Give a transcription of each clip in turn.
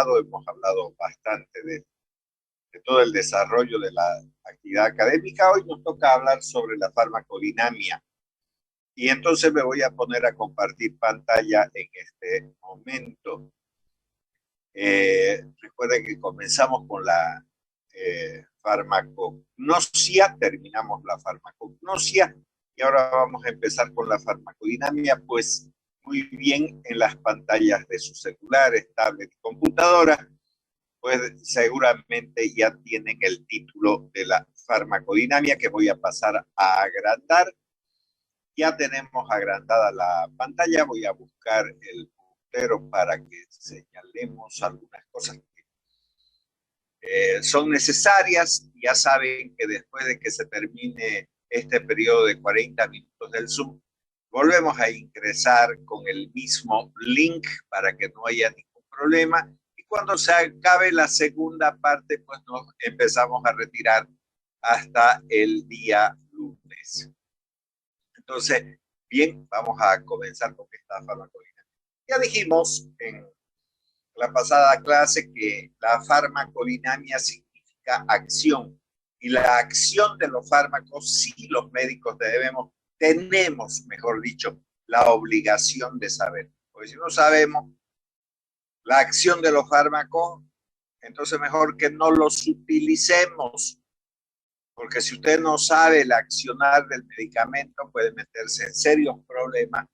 hemos hablado bastante de todo el desarrollo de la actividad académica. Hoy nos toca hablar sobre la farmacodinamia. Y entonces me voy a poner a compartir pantalla en este momento. Recuerden que comenzamos con la farmacognosia, terminamos la farmacognosia y ahora vamos a empezar con la farmacodinamia, pues muy bien en las pantallas de sus celulares, tablet y computadora, pues seguramente ya tienen el título de la farmacodinamia que voy a pasar a agrandar. Ya tenemos agrandada la pantalla, voy a buscar el puntero para que señalemos algunas cosas que son necesarias. Ya saben que después de que se termine este periodo de 40 minutos del Zoom, volvemos a ingresar con el mismo link para que no haya ningún problema. Y cuando se acabe la segunda parte, pues nos empezamos a retirar hasta el día lunes. Entonces, bien, vamos a comenzar con esta farmacodinamia. Ya dijimos en la pasada clase que la farmacodinamia significa acción. Y la acción de los fármacos, sí, los médicos tenemos, mejor dicho, la obligación de saber. Porque si no sabemos la acción de los fármacos, entonces mejor que no los utilicemos. Porque si usted no sabe el accionar del medicamento, puede meterse en serios problemas,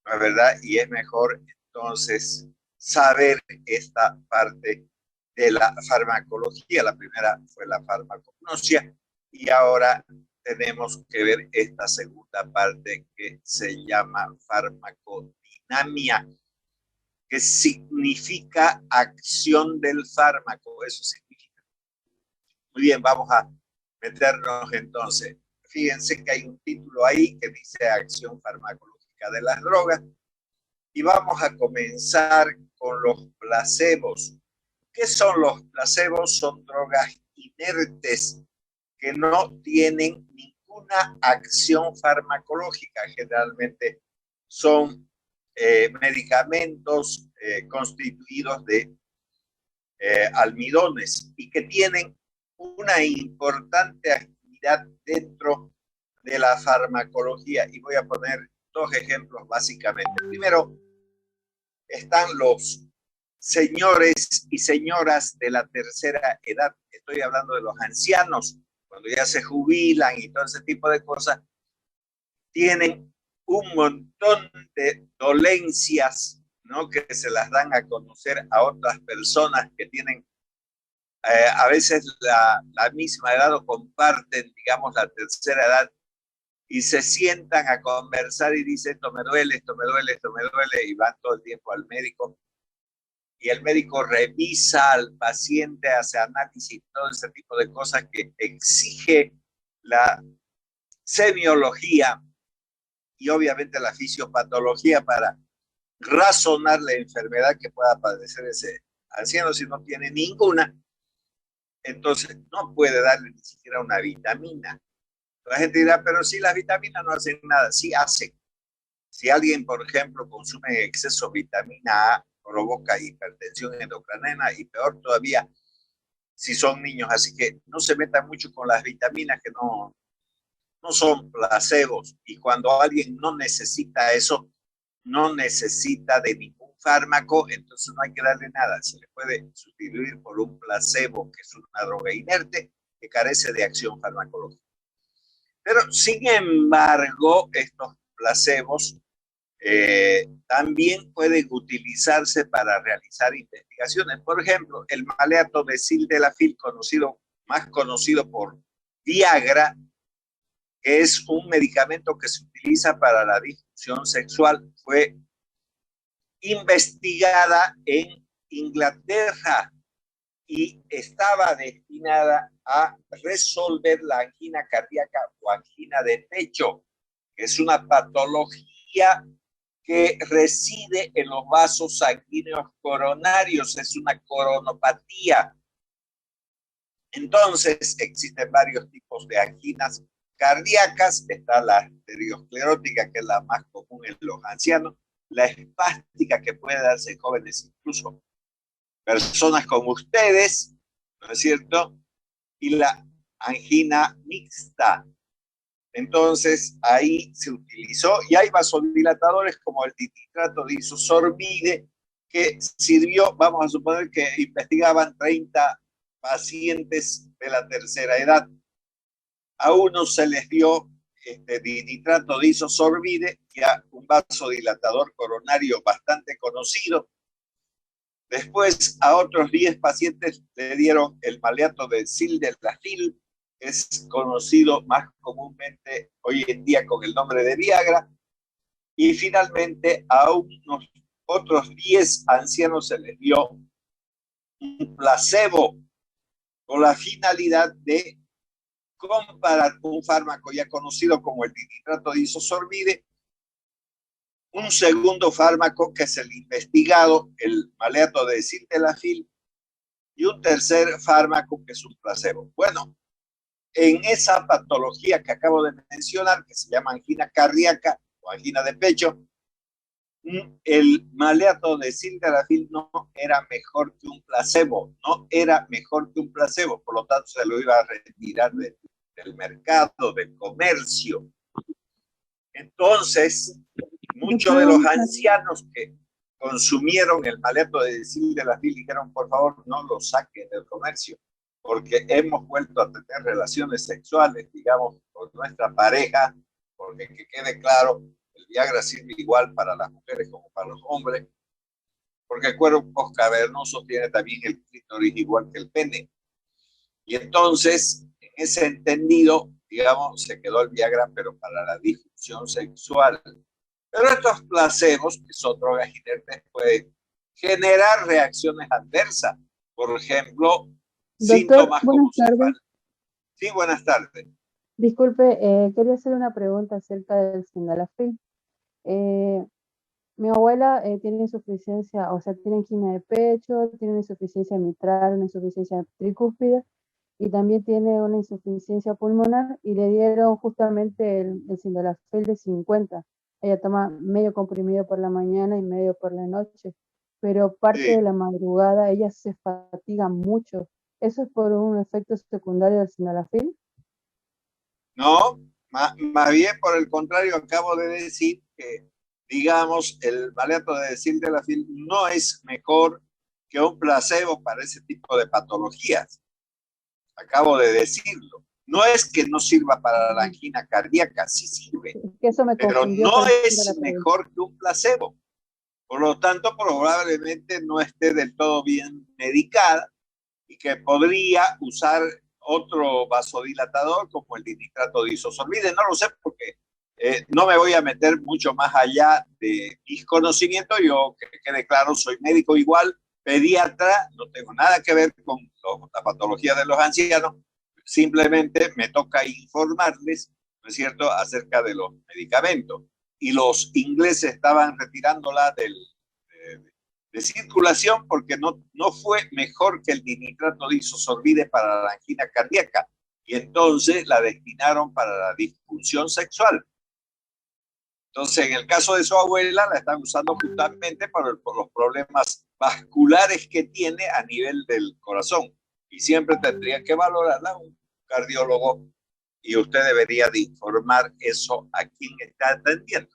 ¿no es verdad? Y es mejor entonces saber esta parte de la farmacología. La primera fue la farmacognosia y ahora tenemos que ver esta segunda parte que se llama farmacodinamia, que significa acción del fármaco. Eso significa. Muy bien, vamos a meternos entonces. Fíjense que hay un título ahí que dice acción farmacológica de las drogas y vamos a comenzar con los placebos. ¿Qué son los placebos? Son drogas inertes que no tienen ninguna acción farmacológica. Generalmente son medicamentos constituidos de almidones y que tienen una importante actividad dentro de la farmacología. Y voy a poner dos ejemplos básicamente. Primero, están los señores y señoras de la tercera edad. Estoy hablando de los ancianos, cuando ya se jubilan y todo ese tipo de cosas, tienen un montón de dolencias, ¿no? Que se las dan a conocer a otras personas que tienen a veces la misma edad o comparten, digamos, la tercera edad y se sientan a conversar y dicen, esto me duele, esto me duele, esto me duele, y van todo el tiempo al médico. Y el médico revisa al paciente, hace análisis, todo ese tipo de cosas que exige la semiología y obviamente la fisiopatología para razonar la enfermedad que pueda padecer ese anciano si no tiene ninguna. Entonces no puede darle ni siquiera una vitamina. La gente dirá, pero si las vitaminas no hacen nada. Sí hacen. Si alguien, por ejemplo, consume en exceso vitamina A, provoca hipertensión endocrinal y peor todavía si son niños. Así que no se metan mucho con las vitaminas que no son placebos. Y cuando alguien no necesita eso, no necesita de ningún fármaco, entonces no hay que darle nada. Se le puede sustituir por un placebo, que es una droga inerte que carece de acción farmacológica. Pero, sin embargo, estos placebos también pueden utilizarse para realizar investigaciones. Por ejemplo, el maleato de sildenafil, más conocido por Viagra, que es un medicamento que se utiliza para la disfunción sexual, fue investigada en Inglaterra y estaba destinada a resolver la angina cardíaca o angina de pecho, que es una patología que reside en los vasos sanguíneos coronarios, es una coronopatía. Entonces, existen varios tipos de anginas cardíacas. Está la arteriosclerótica, que es la más común en los ancianos, la espástica, que puede darse en jóvenes incluso personas como ustedes, ¿no es cierto? Y la angina mixta. Entonces, ahí se utilizó, y hay vasodilatadores como el dinitrato de isosorbide, que sirvió, vamos a suponer que investigaban 30 pacientes de la tercera edad. A unos se les dio dinitrato de isosorbide, ya un vasodilatador coronario bastante conocido. Después, a otros 10 pacientes le dieron el maleato de sildenafil, es conocido más comúnmente hoy en día con el nombre de Viagra. Y finalmente, a unos otros 10 ancianos se les dio un placebo con la finalidad de comparar un fármaco ya conocido como el dinitrato de isosorbide, un segundo fármaco que es el investigado, el maleato de sildenafil, y un tercer fármaco que es un placebo. Bueno, en esa patología que acabo de mencionar, que se llama angina cardíaca o angina de pecho, el maleato de sildenafil no era mejor que un placebo, no era mejor que un placebo, por lo tanto se lo iba a retirar del mercado, del comercio. Entonces, muchos de los ancianos que consumieron el maleato de sildenafil dijeron, por favor, no lo saquen del comercio, porque hemos vuelto a tener relaciones sexuales, digamos, con nuestra pareja, porque que quede claro, el Viagra sirve igual para las mujeres como para los hombres, porque el cuerpo cavernoso tiene también el clítoris igual que el pene. Y entonces, en ese entendido, digamos, se quedó el Viagra, pero para la disfunción sexual. Pero estos placebos, que son drogas inertes, pueden generar reacciones adversas. Por ejemplo, Doctor, síntomas buenas como tardes. cefalea. Sí, buenas tardes. Disculpe, quería hacer una pregunta acerca del sildenafil. Eh, Mi abuela tiene insuficiencia, o sea, tiene angina de pecho, tiene una insuficiencia mitral, una insuficiencia tricúspide y también tiene una insuficiencia pulmonar y le dieron justamente el sildenafil de 50. Ella toma medio comprimido por la mañana y medio por la noche, pero parte de Sí. la madrugada ella se fatiga mucho. ¿Eso es por un efecto secundario del sildenafil? No, más bien por el contrario, acabo de decir que, digamos, el maleato de sildenafil no es mejor que un placebo para ese tipo de patologías. Acabo de decirlo. No es que no sirva para la angina cardíaca, sí sirve, Que eso me pero confundió, no por eso era la es pregunta. mejor que un placebo. Por lo tanto, probablemente no esté del todo bien medicada y que podría usar otro vasodilatador como el dinitrato de isosorbide. No lo sé porque no me voy a meter mucho más allá de mis conocimientos. Yo, que quede claro, soy médico igual, pediatra, no tengo nada que ver con la patología de los ancianos, simplemente me toca informarles, ¿no es cierto?, acerca de los medicamentos. Y los ingleses estaban retirándola de circulación porque no fue mejor que el dinitrato de isosorbide para la angina cardíaca. Y entonces la destinaron para la disfunción sexual. Entonces, en el caso de su abuela, la están usando justamente por los problemas vasculares que tiene a nivel del corazón. Y siempre tendría que valorarla un cardiólogo y usted debería de informar eso a quien está atendiendo.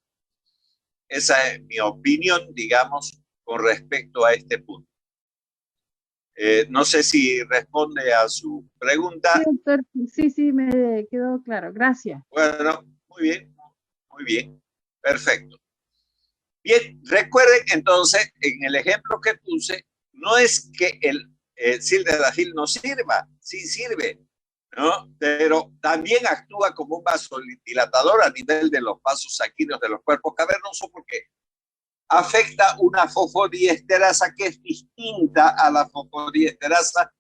Esa es mi opinión, digamos, con respecto a este punto. No sé si responde a su Sí, pregunta. doctor, sí, me quedó claro. Gracias. Bueno, muy bien, perfecto. Bien, recuerden entonces, en el ejemplo que puse, no es que el sildenafil no sirva, sí sirve, ¿no? Pero también actúa como un vasodilatador a nivel de los vasos sanguíneos de los cuerpos cavernosos porque afecta una fosfodiesterasa que es distinta a la fosfodiesterasa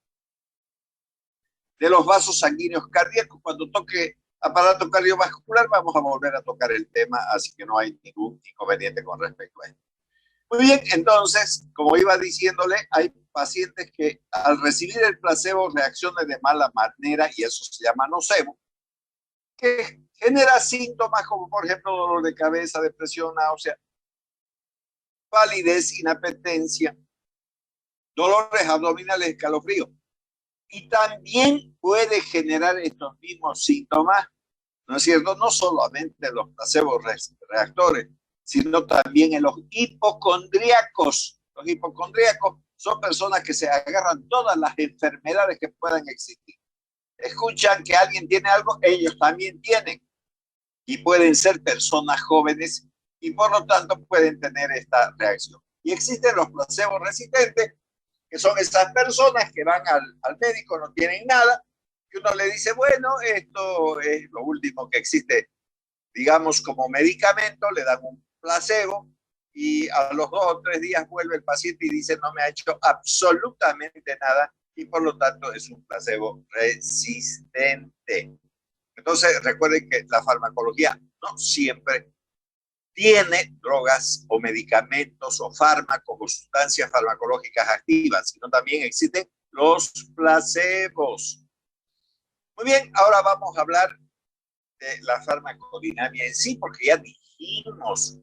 de los vasos sanguíneos cardíacos. Cuando toque aparato cardiovascular vamos a volver a tocar el tema, así que no hay ningún inconveniente con respecto a esto. Muy bien, entonces, como iba diciéndole, hay pacientes que al recibir el placebo reaccionan de mala manera y eso se llama nocebo, que genera síntomas como por ejemplo dolor de cabeza, depresión, náusea, palidez, inapetencia, dolores abdominales, escalofríos. Y también puede generar estos mismos síntomas, ¿no es cierto? No solamente los placebos reactores, sino también en los hipocondríacos. Los hipocondríacos son personas que se agarran todas las enfermedades que puedan existir. Escuchan que alguien tiene algo, ellos también tienen. Y pueden ser personas jóvenes y por lo tanto pueden tener esta reacción. Y existen los placebos resistentes, que son esas personas que van al médico, no tienen nada, y uno le dice, bueno, esto es lo último que existe, digamos, como medicamento, le dan un placebo, y a los 2 o 3 días vuelve el paciente y dice, no me ha hecho absolutamente nada, y por lo tanto es un placebo resistente. Entonces, recuerden que la farmacología no siempre tiene drogas o medicamentos o fármacos o sustancias farmacológicas activas, sino también existen los placebos. Muy bien, ahora vamos a hablar de la farmacodinamia en sí, porque ya dijimos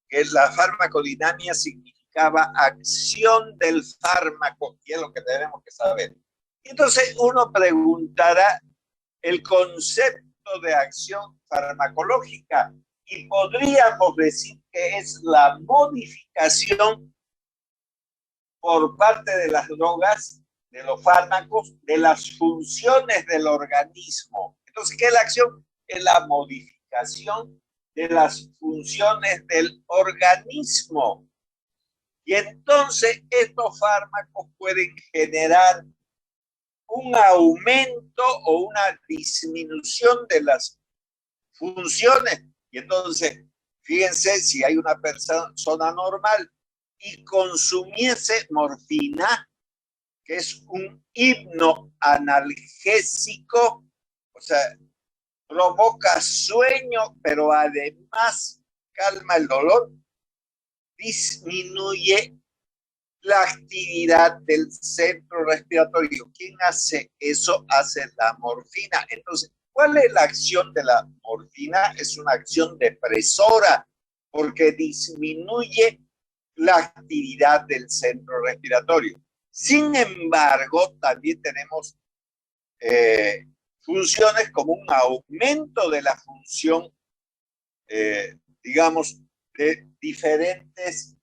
que la farmacodinamia significaba acción del fármaco, y es lo que tenemos que saber. Entonces uno preguntará el concepto de acción farmacológica, y podríamos decir que es la modificación por parte de las drogas, de los fármacos, de las funciones del organismo. Entonces, ¿qué es la acción? Es la modificación de las funciones del organismo. Y entonces estos fármacos pueden generar un aumento o una disminución de las funciones. Y entonces, fíjense, si hay una persona normal y consumiese morfina, que es un hipnoanalgésico, o sea, provoca sueño, pero además calma el dolor, disminuye la actividad del centro respiratorio. ¿Quién hace eso? Hace la morfina. Entonces, ¿cuál es la acción de la morfina? Es una acción depresora porque disminuye la actividad del centro respiratorio. Sin embargo, también tenemos funciones como un aumento de la función, digamos, de diferentes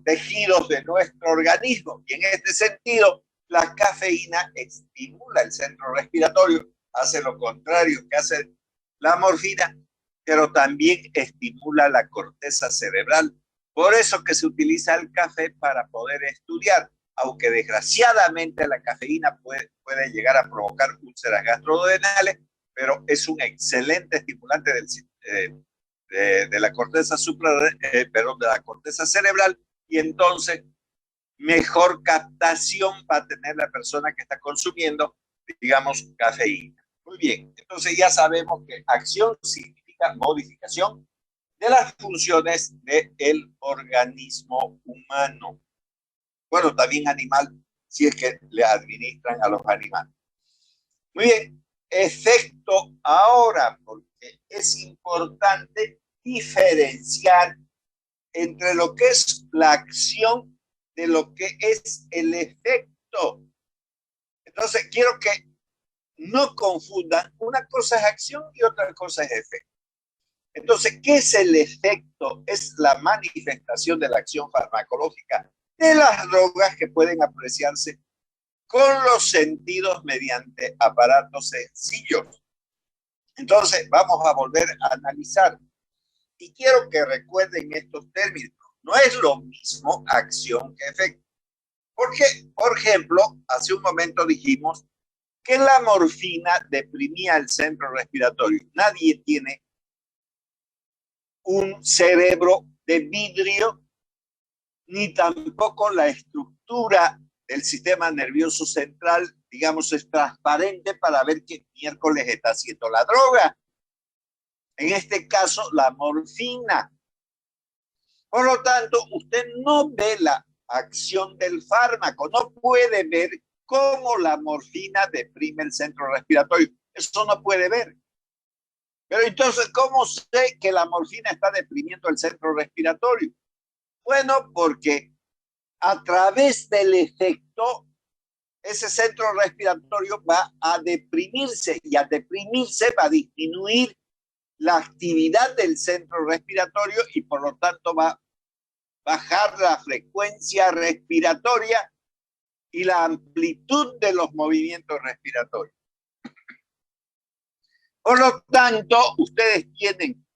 tejidos de nuestro organismo. Y en este sentido, la cafeína estimula el centro respiratorio, hace lo contrario que hace la morfina, pero también estimula la corteza cerebral. Por eso que se utiliza el café para poder estudiar, aunque desgraciadamente la cafeína puede llegar a provocar úlceras gastroduodenales, pero es un excelente estimulante de la corteza de la corteza cerebral, y entonces mejor captación va a tener la persona que está consumiendo, digamos, cafeína. Muy bien, entonces ya sabemos que acción significa modificación de las funciones del organismo humano. Bueno, también animal, si es que le administran a los animales. Muy bien, efecto ahora, porque es importante diferenciar entre lo que es la acción de lo que es el efecto. Entonces, quiero que no confundan, una cosa es acción y otra cosa es efecto. Entonces, ¿qué es el efecto? Es la manifestación de la acción farmacológica de las drogas que pueden apreciarse con los sentidos mediante aparatos sencillos. Entonces, vamos a volver a analizar. Y quiero que recuerden estos términos. No es lo mismo acción que efecto. Porque, por ejemplo, hace un momento dijimos que la morfina deprimía el centro respiratorio. Nadie tiene un cerebro de vidrio, ni tampoco la estructura del sistema nervioso central, digamos, es transparente para ver qué miércoles está haciendo la droga. En este caso, la morfina. Por lo tanto, usted no ve la acción del fármaco, no puede ver cómo la morfina deprime el centro respiratorio. Eso no puede ver. Pero entonces, ¿cómo sé que la morfina está deprimiendo el centro respiratorio? Bueno, porque a través del efecto, ese centro respiratorio va a deprimirse y al deprimirse va a disminuir la actividad del centro respiratorio y por lo tanto va a bajar la frecuencia respiratoria y la amplitud de los movimientos respiratorios. Por lo tanto, ustedes tienen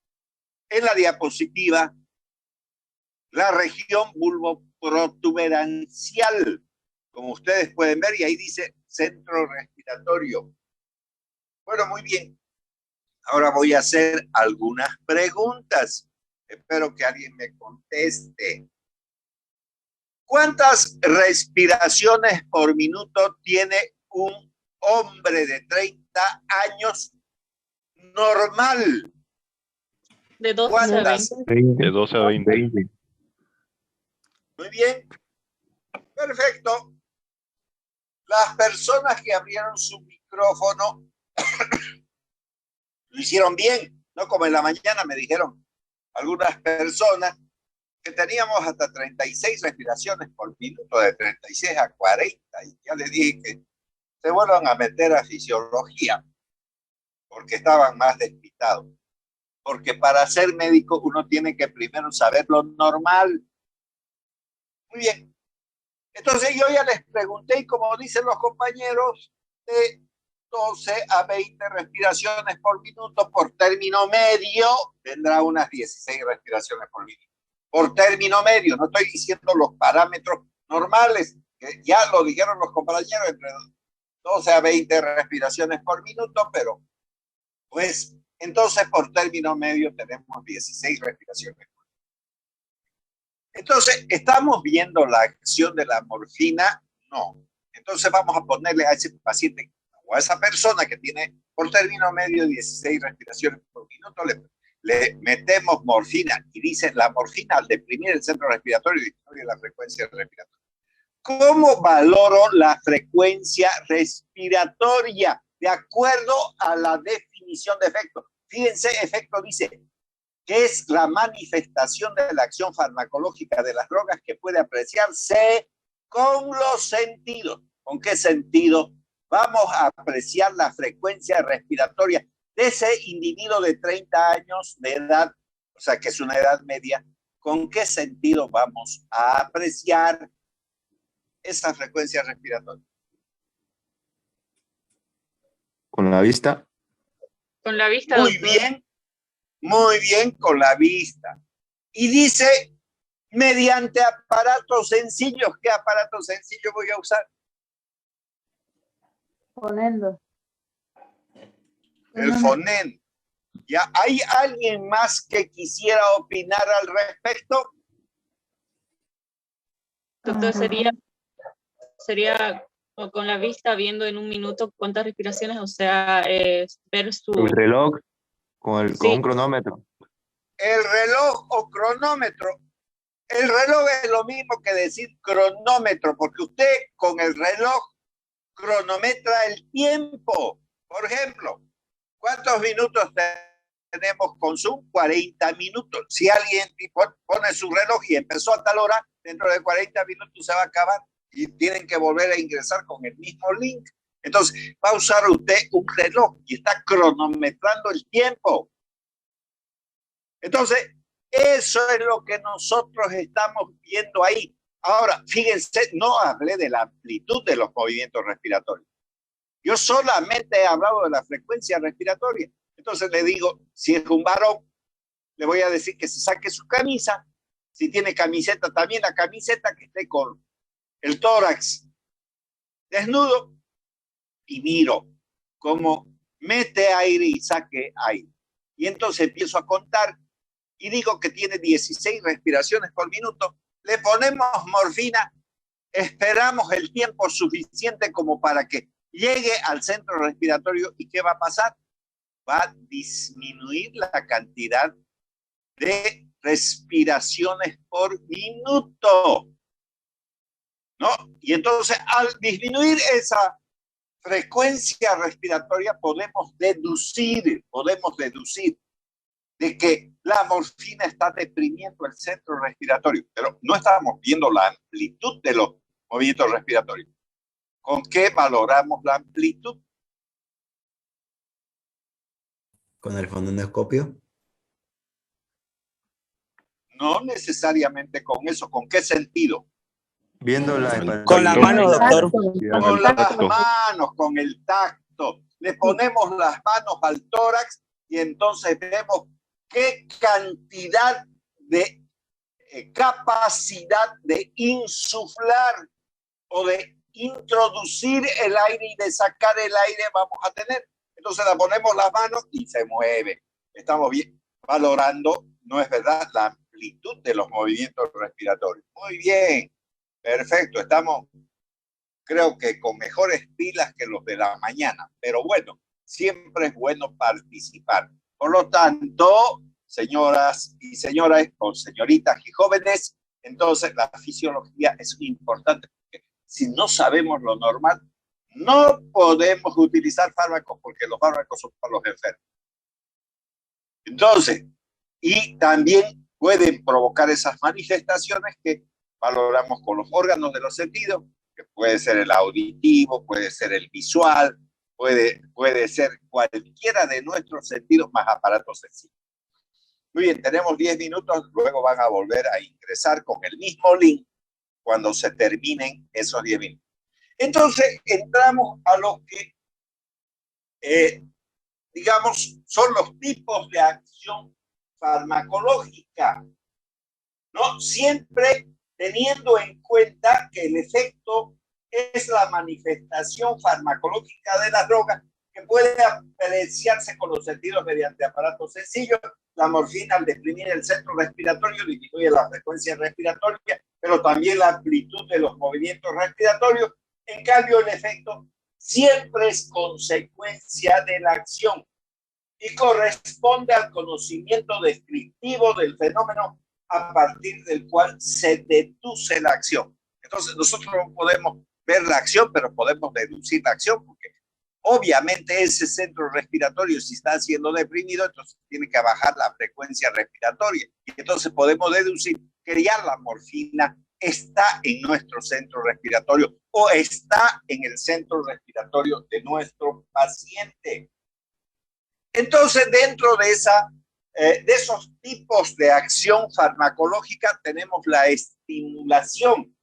en la diapositiva la región bulboprotuberancial, como ustedes pueden ver, y ahí dice centro respiratorio. Bueno, muy bien. Ahora voy a hacer algunas preguntas. Espero que alguien me conteste. ¿Cuántas respiraciones por minuto tiene un hombre de 30 años normal? De 12 a 20. De 12 a 20. Muy bien. Perfecto. Las personas que abrieron su micrófono lo hicieron bien, no como en la mañana me dijeron algunas personas que teníamos hasta 36 respiraciones por minuto, de 36 a 40, y ya les dije que se vuelvan a meter a fisiología, porque estaban más despistados. Porque para ser médico uno tiene que primero saber lo normal. Muy bien. Entonces yo ya les pregunté, y como dicen los compañeros, de 12 a 20 respiraciones por minuto por término medio, tendrá unas 16 respiraciones por minuto. Por término medio, no estoy diciendo los parámetros normales, que ya lo dijeron los compañeros, entre 12 a 20 respiraciones por minuto, pero pues entonces por término medio tenemos 16 respiraciones. Entonces, ¿estamos viendo la acción de la morfina? No. Entonces vamos a ponerle a ese paciente o a esa persona que tiene por término medio 16 respiraciones por minuto, le metemos morfina y dicen la morfina al deprimir el centro respiratorio disminuye la frecuencia respiratoria. ¿Cómo valoro la frecuencia respiratoria? De acuerdo a la definición de efecto. Fíjense, efecto dice que es la manifestación de la acción farmacológica de las drogas que puede apreciarse con los sentidos. ¿Con qué sentido? Vamos a apreciar la frecuencia respiratoria de ese individuo de 30 años de edad, o sea, que es una edad media. ¿Con qué sentido vamos a apreciar esa frecuencia respiratoria? ¿Con la vista? Con la vista, Muy doctor. bien. Muy bien, con la vista. Y dice, mediante aparatos sencillos. ¿Qué aparato sencillo voy a usar? Fonendo. El fonendo. ¿Ya hay alguien más que quisiera opinar al respecto? Doctor, sería con la vista viendo en un minuto cuántas respiraciones, o sea, ver su... El reloj con Sí. un cronómetro. El reloj o cronómetro. El reloj es lo mismo que decir cronómetro, porque usted con el reloj cronometra el tiempo. Por ejemplo, ¿cuántos minutos tenemos con Zoom? 40 minutos. Si alguien pone su reloj y empezó a tal hora, dentro de 40 minutos se va a acabar y tienen que volver a ingresar con el mismo link. Entonces, va a usar usted un reloj y está cronometrando el tiempo. Entonces, eso es lo que nosotros estamos viendo ahí. Ahora, fíjense, no hablé de la amplitud de los movimientos respiratorios. Yo solamente he hablado de la frecuencia respiratoria. Entonces le digo, si es un varón, le voy a decir que se saque su camisa. Si tiene camiseta, también la camiseta, que esté con el tórax desnudo. Y miro cómo mete aire y saque aire. Y entonces empiezo a contar y digo que tiene 16 respiraciones por minuto. Le ponemos morfina, esperamos el tiempo suficiente como para que llegue al centro respiratorio. ¿Y qué va a pasar? Va a disminuir la cantidad de respiraciones por minuto, ¿no? Y entonces, al disminuir esa frecuencia respiratoria, podemos deducir de que la morfina está deprimiendo el centro respiratorio, pero no estamos viendo la amplitud de los movimientos respiratorios. ¿Con qué valoramos la amplitud? ¿Con el fonendoscopio? No necesariamente con eso. ¿Con qué sentido? Viendo la Con la mano, doctor. Con las manos, con el tacto. Le ponemos las manos al tórax y entonces vemos qué cantidad de capacidad de insuflar o de introducir el aire y de sacar el aire vamos a tener. Entonces la ponemos las manos y se mueve. Estamos bien valorando, ¿no es verdad?, la amplitud de los movimientos respiratorios. Muy bien, perfecto. Estamos, creo que con mejores pilas que los de la mañana. Pero bueno, siempre es bueno participar. Por lo tanto, señoras y señores, o señoritas y jóvenes, entonces la fisiología es importante. Si no sabemos lo normal, no podemos utilizar fármacos porque los fármacos son para los enfermos. Entonces, y también pueden provocar esas manifestaciones que valoramos con los órganos de los sentidos, que puede ser el auditivo, puede ser el visual, puede ser cualquiera de nuestros sentidos más aparatos sensibles. Muy bien, tenemos 10 minutos, luego van a volver a ingresar con el mismo link cuando se terminen esos 10 minutos. Entonces, entramos a lo que, digamos, son los tipos de acción farmacológica, ¿no? Siempre teniendo en cuenta que el efecto es la manifestación farmacológica de la droga que puede apreciarse con los sentidos mediante aparatos sencillos. La morfina, al deprimir el centro respiratorio, disminuye la frecuencia respiratoria, pero también la amplitud de los movimientos respiratorios. En cambio, el efecto siempre es consecuencia de la acción y corresponde al conocimiento descriptivo del fenómeno a partir del cual se deduce la acción. Entonces, nosotros no podemos ver la acción, pero podemos deducir la acción, porque obviamente ese centro respiratorio, si está siendo deprimido, entonces tiene que bajar la frecuencia respiratoria. Y entonces podemos deducir que ya la morfina está en nuestro centro respiratorio o está en el centro respiratorio de nuestro paciente. Entonces, dentro de esos tipos de acción farmacológica tenemos la estimulación.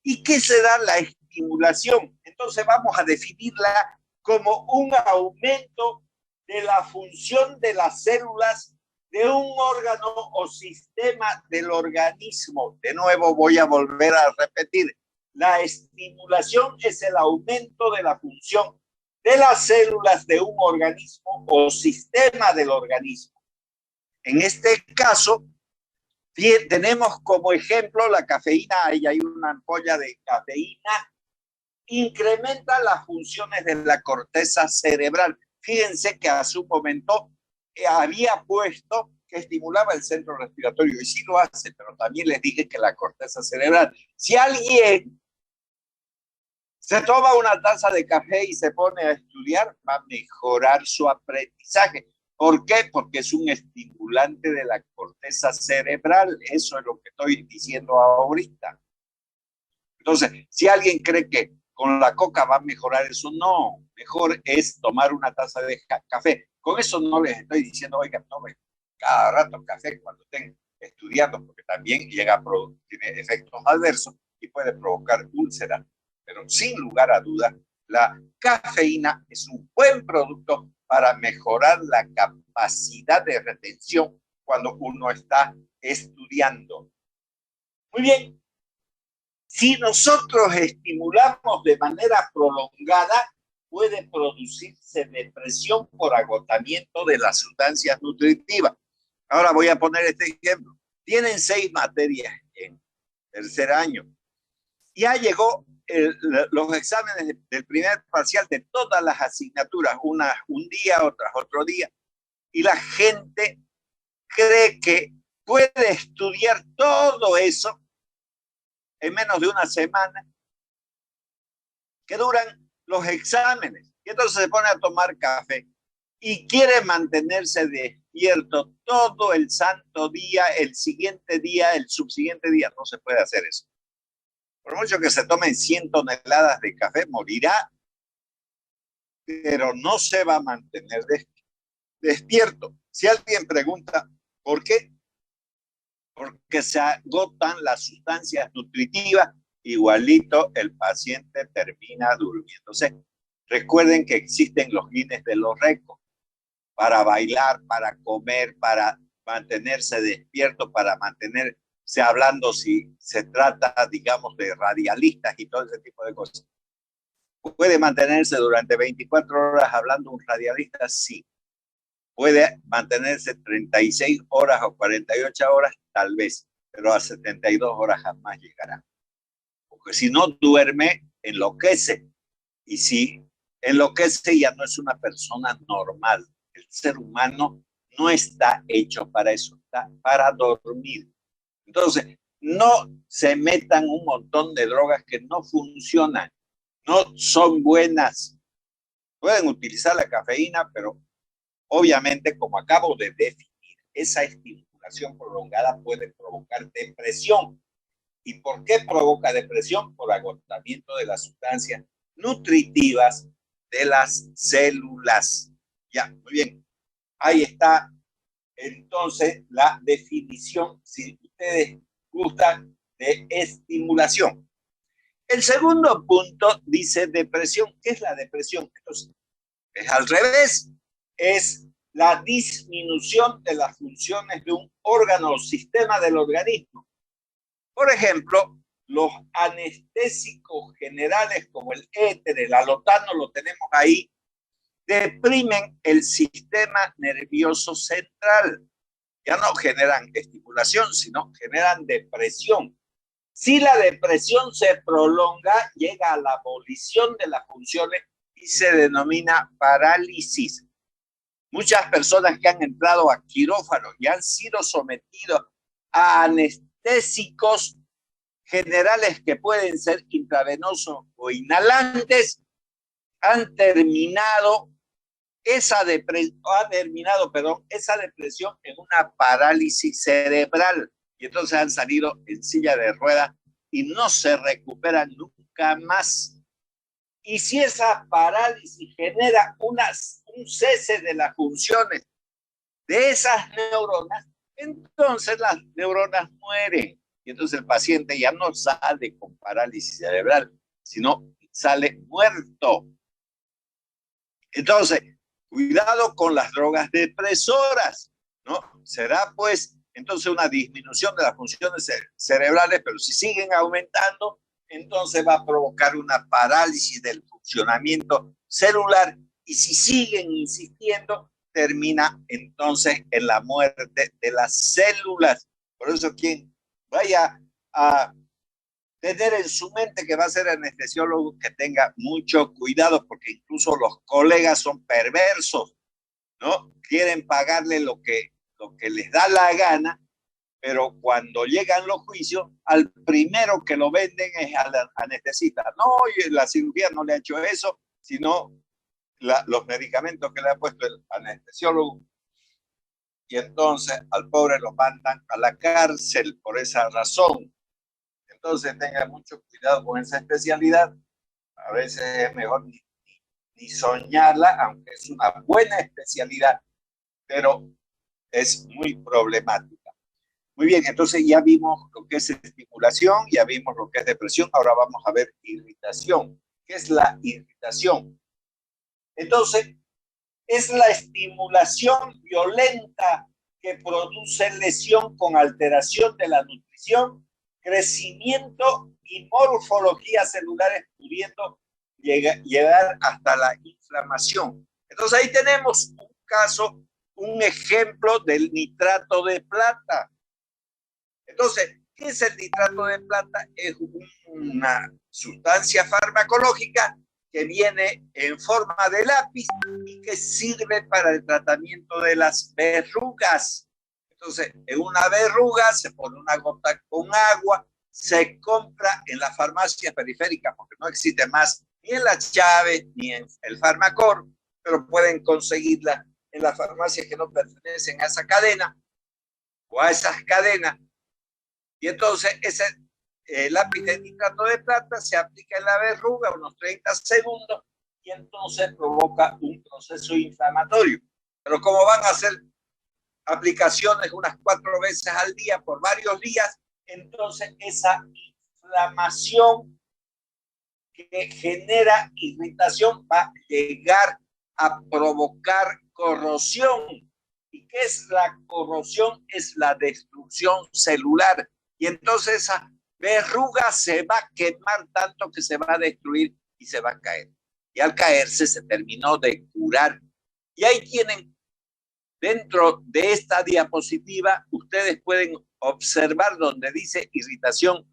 ¿Y qué será la estimulación? Entonces vamos a definirla como un aumento de la función de las células de un órgano o sistema del organismo. De nuevo voy a volver a repetir. La estimulación es el aumento de la función de las células de un organismo o sistema del organismo. En este caso, tenemos como ejemplo la cafeína. Ahí hay una ampolla de cafeína. Incrementa las funciones de la corteza cerebral. Fíjense que a su momento había puesto que estimulaba el centro respiratorio, y sí lo hace, pero también les dije que la corteza cerebral. Si alguien se toma una taza de café y se pone a estudiar, va a mejorar su aprendizaje. ¿Por qué? Porque es un estimulante de la corteza cerebral. Eso es lo que estoy diciendo ahorita. Entonces, si alguien cree que con la coca va a mejorar eso, no. Mejor es tomar una taza de café. Con eso no les estoy diciendo, oiga, tomen cada rato café cuando estén estudiando, porque también tiene efectos adversos y puede provocar úlceras. Pero sin lugar a dudas, la cafeína es un buen producto para mejorar la capacidad de retención cuando uno está estudiando. Muy bien. Si nosotros estimulamos de manera prolongada, puede producirse depresión por agotamiento de las sustancias nutritivas. Ahora voy a poner este ejemplo. Tienen 6 materias en tercer año. Ya llegó los exámenes del primer parcial de todas las asignaturas, unas un día, otras otro día, y la gente cree que puede estudiar todo eso en menos de una semana que duran los exámenes. Y entonces se pone a tomar café y quiere mantenerse despierto todo el santo día, el siguiente día, el subsiguiente día. No se puede hacer eso. Por mucho que se tomen 100 toneladas de café, morirá, pero no se va a mantener despierto. Si alguien pregunta, ¿por qué? Porque se agotan las sustancias nutritivas, igualito el paciente termina durmiéndose. Recuerden que existen los Guinness de los récords para bailar, para comer, para mantenerse despierto, para mantenerse hablando si se trata, digamos, de radialistas y todo ese tipo de cosas. ¿Puede mantenerse durante 24 horas hablando un radialista? Sí. ¿Puede mantenerse 36 horas o 48 horas? Tal vez, pero a 72 horas jamás llegará. Porque si no duerme, enloquece. Y si enloquece, ya no es una persona normal. El ser humano no está hecho para eso, está para dormir. Entonces, no se metan un montón de drogas que no funcionan, no son buenas. Pueden utilizar la cafeína, pero obviamente, como acabo de definir, esa estimulación prolongada puede provocar depresión. ¿Y por qué provoca depresión? Por agotamiento de las sustancias nutritivas de las células. Ya, muy bien. Ahí está entonces la definición, si ustedes gustan, de estimulación. El segundo punto dice depresión. ¿Qué es la depresión? Entonces, es al revés. Es la disminución de las funciones de un órgano o sistema del organismo. Por ejemplo, los anestésicos generales como el éter, el alotano, lo tenemos ahí, deprimen el sistema nervioso central. Ya no generan estimulación, sino generan depresión. Si la depresión se prolonga, llega a la abolición de las funciones y se denomina parálisis. Muchas personas que han entrado a quirófano y han sido sometidos a anestésicos generales que pueden ser intravenosos o inhalantes, han terminado esa depresión en una parálisis cerebral. Y entonces han salido en silla de ruedas y no se recuperan nunca más. Y si esa parálisis genera un cese de las funciones de esas neuronas, entonces las neuronas mueren. Y entonces el paciente ya no sale con parálisis cerebral, sino sale muerto. Entonces, cuidado con las drogas depresoras, ¿no? Será pues entonces una disminución de las funciones cerebrales, pero si siguen aumentando, entonces va a provocar una parálisis del funcionamiento celular y si siguen insistiendo, termina entonces en la muerte de las células. Por eso quien vaya a tener en su mente que va a ser anestesiólogo, que tenga mucho cuidado, porque incluso los colegas son perversos, ¿no? Quieren pagarle lo que les da la gana, pero cuando llegan los juicios, al primero que lo venden es al anestesista. No, la cirugía no le ha hecho eso, sino los medicamentos que le ha puesto el anestesiólogo. Y entonces al pobre lo mandan a la cárcel por esa razón. Entonces tenga mucho cuidado con esa especialidad. A veces es mejor ni soñarla, aunque es una buena especialidad, pero es muy problemática. Muy bien, entonces ya vimos lo que es estimulación, ya vimos lo que es depresión, ahora vamos a ver irritación. ¿Qué es la irritación? Entonces, es la estimulación violenta que produce lesión con alteración de la nutrición, crecimiento y morfología celulares, pudiendo llegar hasta la inflamación. Entonces ahí tenemos un caso, un ejemplo del nitrato de plata. Entonces, ¿qué es el nitrato de plata? Es una sustancia farmacológica que viene en forma de lápiz y que sirve para el tratamiento de las verrugas. Entonces, en una verruga se pone una gota con agua, se compra en las farmacias periféricas, porque no existe más ni en la Chávez ni en el Farmacor, pero pueden conseguirla en las farmacias que no pertenecen a esa cadena o a esas cadenas. Y entonces ese lápiz de nitrato de plata se aplica en la verruga unos 30 segundos y entonces provoca un proceso inflamatorio. Pero como van a hacer aplicaciones unas 4 veces al día por varios días, entonces esa inflamación que genera irritación va a llegar a provocar corrosión. ¿Y qué es la corrosión? Es la destrucción celular. Y entonces esa verruga se va a quemar tanto que se va a destruir y se va a caer. Y al caerse se terminó de curar. Y ahí tienen, dentro de esta diapositiva, ustedes pueden observar donde dice irritación,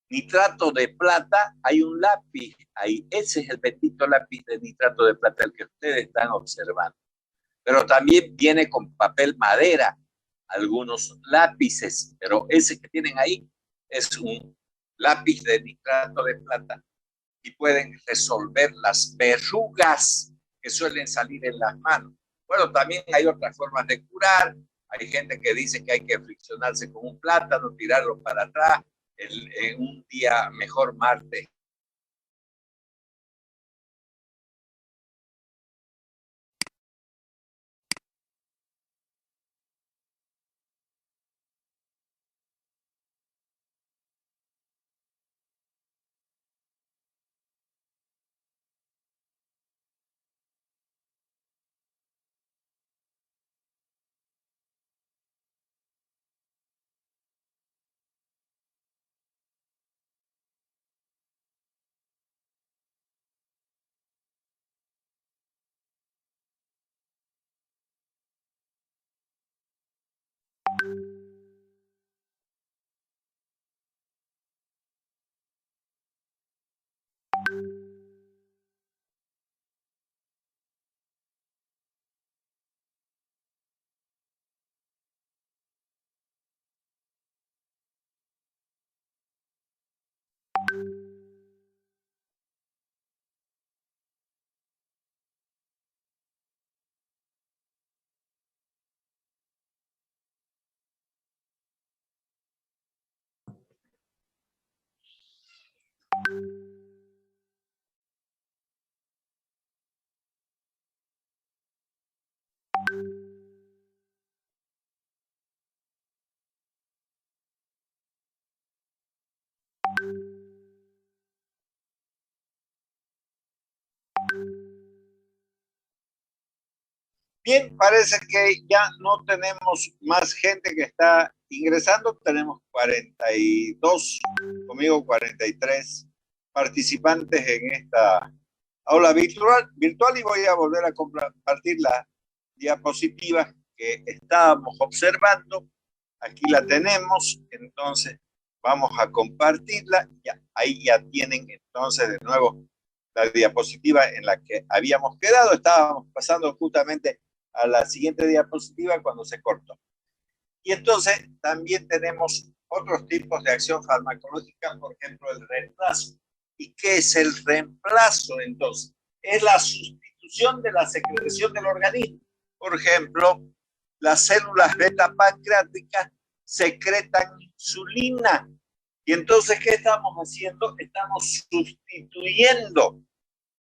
nitrato de plata, hay un lápiz ahí. Ese es el bendito lápiz de nitrato de plata, el que ustedes están observando. Pero también viene con papel madera, algunos lápices, pero ese que tienen ahí es un lápiz de nitrato de plata y pueden resolver las verrugas que suelen salir en las manos. Bueno, también hay otras formas de curar. Hay gente que dice que hay que friccionarse con un plátano, tirarlo para atrás en un día mejor martes. Bien, parece que ya no tenemos más gente que está ingresando. Tenemos 42, conmigo 43 participantes en esta aula virtual y voy a volver a compartir la diapositiva que estábamos observando. Aquí la tenemos, entonces vamos a compartirla. Ya, ahí ya tienen entonces de nuevo la diapositiva en la que habíamos quedado. Estábamos pasando justamente a la siguiente diapositiva cuando se cortó. Y entonces también tenemos otros tipos de acción farmacológica, por ejemplo, el reemplazo. ¿Y qué es el reemplazo entonces? Es la sustitución de la secreción del organismo. Por ejemplo, las células beta pancreáticas secretan insulina. Y entonces, ¿qué estamos haciendo? Estamos sustituyendo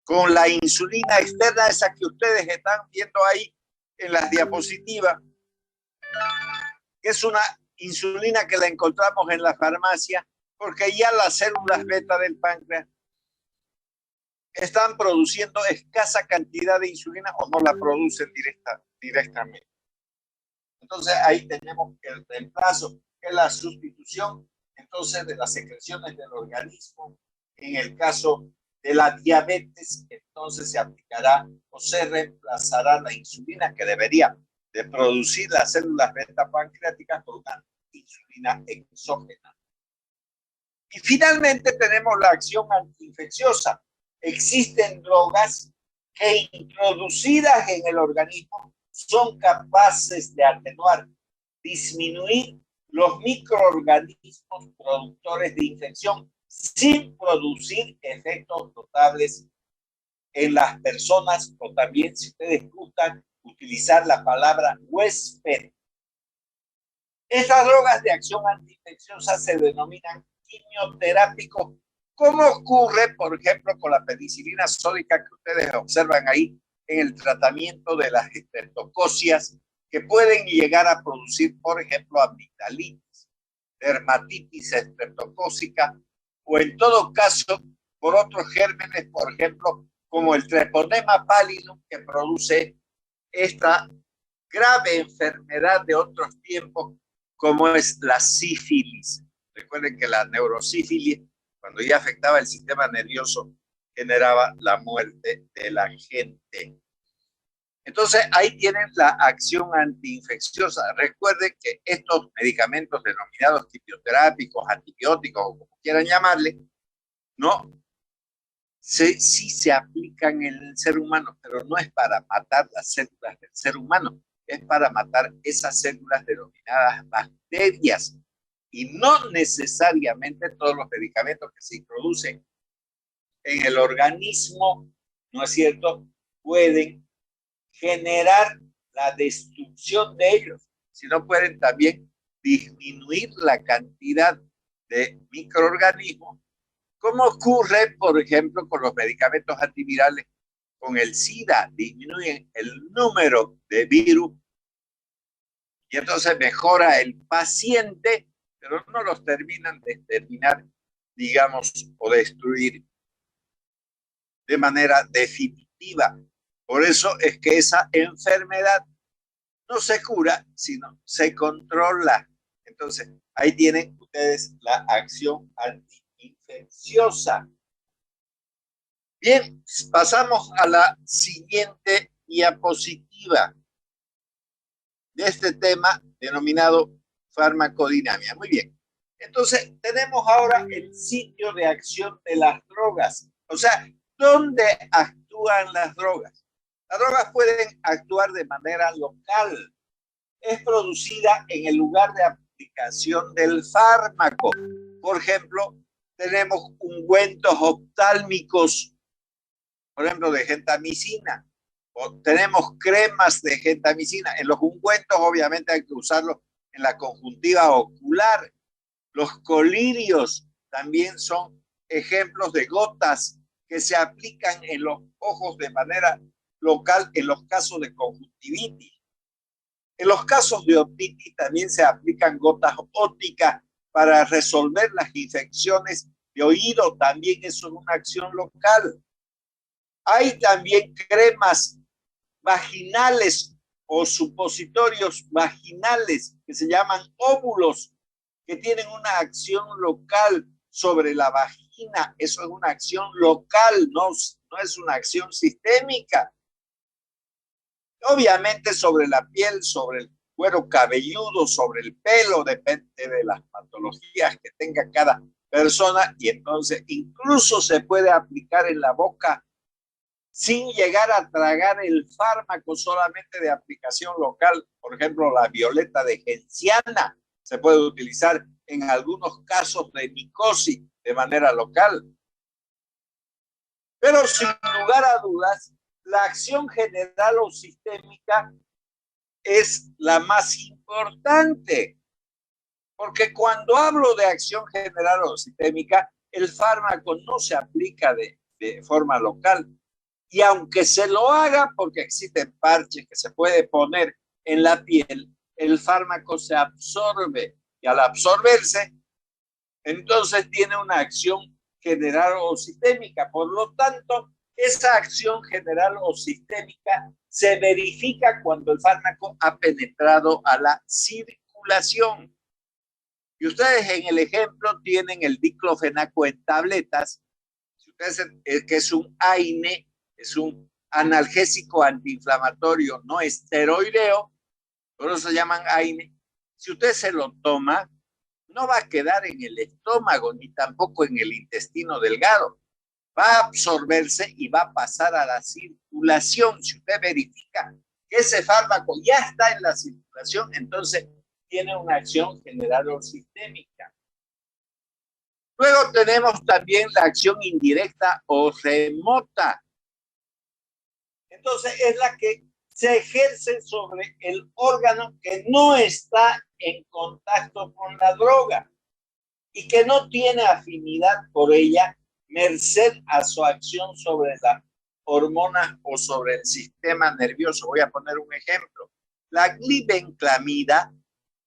con la insulina externa, esa que ustedes están viendo ahí en las diapositivas, que es una insulina que la encontramos en la farmacia, porque ya las células beta del páncreas están produciendo escasa cantidad de insulina o no la producen directamente. Entonces ahí tenemos el reemplazo, que es la sustitución entonces de las secreciones del organismo. En el caso de la diabetes, entonces se aplicará o se reemplazará la insulina que debería de producir las células beta pancreáticas por una insulina exógena. Y finalmente tenemos la acción antiinfecciosa. Existen drogas que introducidas en el organismo son capaces de atenuar, disminuir los microorganismos productores de infección sin producir efectos notables en las personas, o también, si ustedes gustan, utilizar la palabra huésped. Estas drogas de acción antiinfecciosa se denominan quimioterápicos, como ocurre, por ejemplo, con la penicilina sódica que ustedes observan ahí en el tratamiento de las estreptococias, que pueden llegar a producir, por ejemplo, amigdalitis, dermatitis estreptocócica, o en todo caso, por otros gérmenes, por ejemplo, como el treponema pallidum, que produce esta grave enfermedad de otros tiempos, como es la sífilis. Recuerden que la neurosífilis, cuando ya afectaba el sistema nervioso, generaba la muerte de la gente. Entonces, ahí tienen la acción antiinfecciosa. Recuerden que estos medicamentos denominados quimioterápicos, antibióticos, o como quieran llamarle, ¿no? Sí se aplican en el ser humano, pero no es para matar las células del ser humano, es para matar esas células denominadas bacterias. Y no necesariamente todos los medicamentos que se introducen en el organismo, ¿no es cierto?, pueden generar la destrucción de ellos, sino pueden también disminuir la cantidad de microorganismos, como ocurre, por ejemplo, con los medicamentos antivirales, con el SIDA, disminuyen el número de virus y entonces mejora el paciente, pero no los terminan de exterminar, digamos, o destruir de manera definitiva. Por eso es que esa enfermedad no se cura, sino se controla. Entonces, ahí tienen ustedes la acción antiinfecciosa. Bien, pasamos a la siguiente diapositiva de este tema denominado farmacodinamia. Muy bien. Entonces, tenemos ahora el sitio de acción de las drogas. O sea, ¿dónde actúan las drogas? Las drogas pueden actuar de manera local. Es producida en el lugar de aplicación del fármaco. Por ejemplo, tenemos ungüentos oftálmicos, por ejemplo, de gentamicina, o tenemos cremas de gentamicina. En los ungüentos, obviamente, hay que usarlos en la conjuntiva ocular. Los colirios también son ejemplos de gotas que se aplican en los ojos de manera local en los casos de conjuntivitis. En los casos de otitis también se aplican gotas ópticas para resolver las infecciones de oído. También eso es una acción local. Hay también cremas vaginales o supositorios vaginales que se llaman óvulos, que tienen una acción local sobre la vagina. Eso es una acción local, no es una acción sistémica. Obviamente sobre la piel, sobre el cuero cabelludo, sobre el pelo, depende de las patologías que tenga cada persona, y entonces incluso se puede aplicar en la boca sin llegar a tragar el fármaco, solamente de aplicación local. Por ejemplo, la violeta de genciana se puede utilizar en algunos casos de micosis de manera local. Pero sin lugar a dudas, la acción general o sistémica es la más importante, porque cuando hablo de acción general o sistémica, el fármaco no se aplica de forma local. Y aunque se lo haga, porque existen parches que se puede poner en la piel, el fármaco se absorbe, y al absorberse, entonces tiene una acción general o sistémica. Por lo tanto, esa acción general o sistémica se verifica cuando el fármaco ha penetrado a la circulación. Y ustedes en el ejemplo tienen el diclofenaco en tabletas, que es un AINE, es un analgésico antiinflamatorio no esteroideo, por eso se llaman AINE. Si usted se lo toma, no va a quedar en el estómago ni tampoco en el intestino delgado. Va a absorberse y va a pasar a la circulación. Si usted verifica que ese fármaco ya está en la circulación, entonces tiene una acción general o sistémica. Luego tenemos también la acción indirecta o remota. Entonces es la que se ejerce sobre el órgano que no está en contacto con la droga y que no tiene afinidad por ella, merced a su acción sobre las hormonas o sobre el sistema nervioso. Voy a poner un ejemplo. La glibenclamida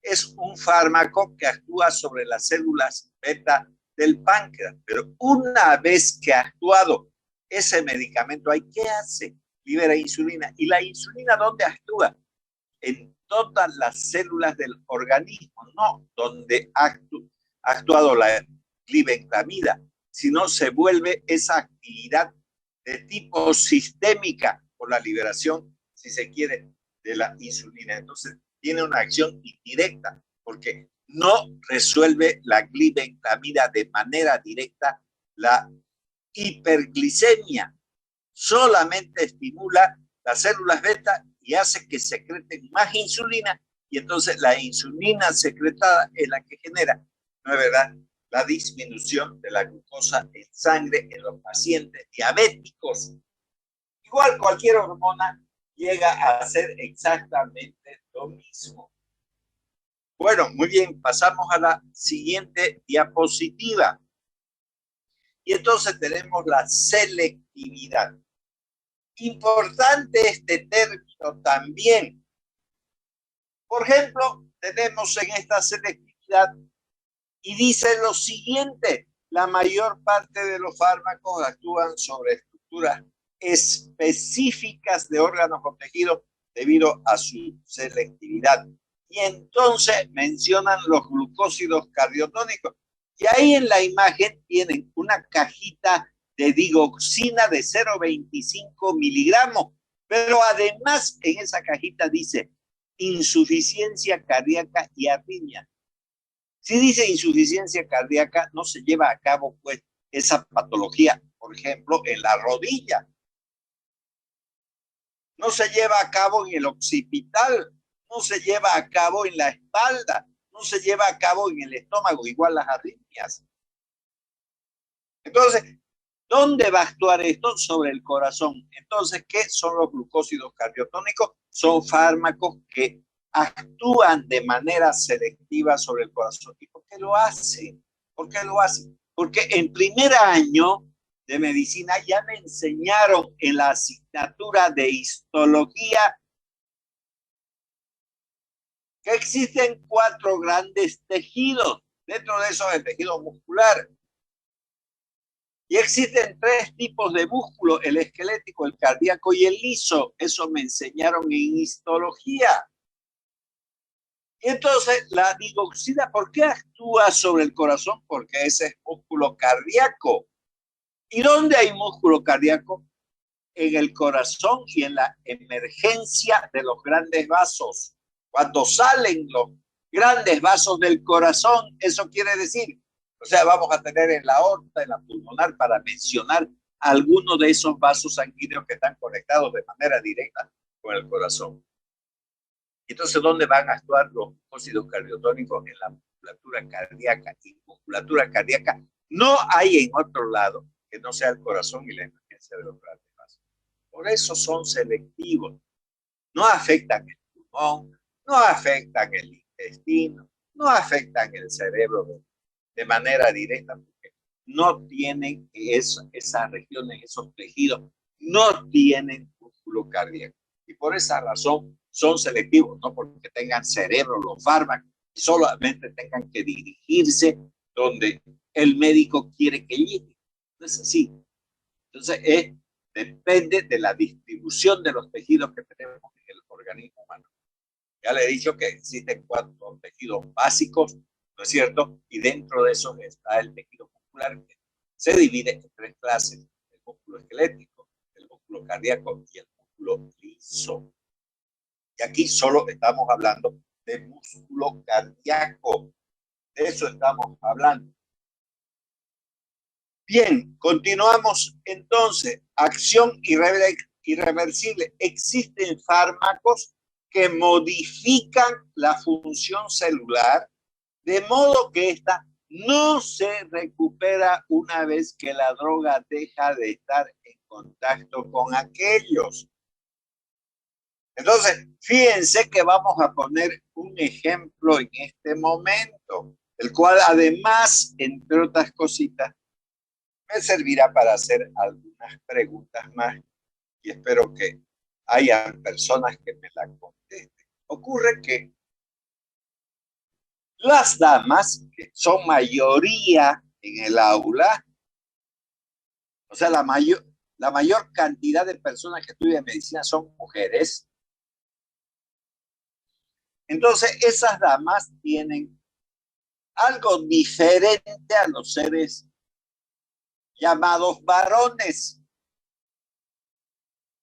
es un fármaco que actúa sobre las células beta del páncreas, pero una vez que ha actuado ese medicamento, ¿qué hace? Libera insulina. ¿Y la insulina dónde actúa? En todas las células del organismo, no donde ha actuado la glibenclamida, sino se vuelve esa actividad de tipo sistémica por la liberación, si se quiere, de la insulina. Entonces, tiene una acción indirecta, porque no resuelve la glibenclamida de manera directa la hiperglicemia, solamente estimula las células beta y hace que secreten más insulina, y entonces la insulina secretada es la que genera, ¿no es verdad?, la disminución de la glucosa en sangre en los pacientes diabéticos. Igual cualquier hormona llega a hacer exactamente lo mismo. Bueno, muy bien, pasamos a la siguiente diapositiva. Y entonces tenemos la selectividad. Importante este término también. Por ejemplo, tenemos en esta selectividad y dice lo siguiente: la mayor parte de los fármacos actúan sobre estructuras específicas de órganos o tejidos debido a su selectividad. Y entonces mencionan los glucósidos cardiotónicos. Y ahí en la imagen tienen una cajita de digoxina de 0,25 miligramos. Pero además en esa cajita dice insuficiencia cardíaca y arritmia. Si dice insuficiencia cardíaca, no se lleva a cabo pues esa patología, por ejemplo, en la rodilla. No se lleva a cabo en el occipital, no se lleva a cabo en la espalda, no se lleva a cabo en el estómago, igual las arritmias. Entonces, ¿dónde va a actuar esto? Sobre el corazón. Entonces, ¿qué son los glucósidos cardiotónicos? Son fármacos que actúan de manera selectiva sobre el corazón. ¿Y por qué lo hacen? ¿Por qué lo hacen? Porque en primer año de medicina ya me enseñaron en la asignatura de histología que existen 4 grandes tejidos. Dentro de esos el tejido muscular. Y existen 3 tipos de músculo: el esquelético, el cardíaco y el liso. Eso me enseñaron en histología. Y entonces la digoxina, ¿por qué actúa sobre el corazón? Porque ese es músculo cardíaco. ¿Y dónde hay músculo cardíaco? En el corazón y en la emergencia de los grandes vasos. Cuando salen los grandes vasos del corazón, eso quiere decir, o sea, vamos a tener en la aorta, en la pulmonar, para mencionar algunos de esos vasos sanguíneos que están conectados de manera directa con el corazón. Entonces, ¿dónde van a actuar los glucósidos cardiotónicos? En la musculatura cardíaca. Y musculatura cardíaca no hay en otro lado que no sea el corazón y la emergencia de los grandes vasos. Por eso son selectivos. No afectan el pulmón, no afectan el intestino, no afectan el cerebro de manera directa, porque no tienen esas regiones, esos tejidos, no tienen músculo cardíaco. Y por esa razón son selectivos, no porque tengan cerebro los fármacos, y solamente tengan que dirigirse donde el médico quiere que llegue. No es así. Entonces, depende de la distribución de los tejidos que tenemos en el organismo humano. Ya le he dicho que existen 4 tejidos básicos, ¿no es cierto? Y dentro de esos está el tejido muscular, que se divide en 3 clases: el músculo esquelético, el músculo cardíaco y el músculo liso. Y aquí solo estamos hablando de músculo cardíaco. De eso estamos hablando. Bien, continuamos entonces. Acción irreversible. Existen fármacos que modifican la función celular de modo que ésta no se recupera una vez que la droga deja de estar en contacto con aquellos. Entonces, fíjense que vamos a poner un ejemplo en este momento, el cual además, entre otras cositas, me servirá para hacer algunas preguntas más y espero que haya personas que me la contesten. Ocurre que las damas, que son mayoría en el aula, o sea, la mayor cantidad de personas que estudian medicina son mujeres. Entonces, esas damas tienen algo diferente a los seres llamados varones.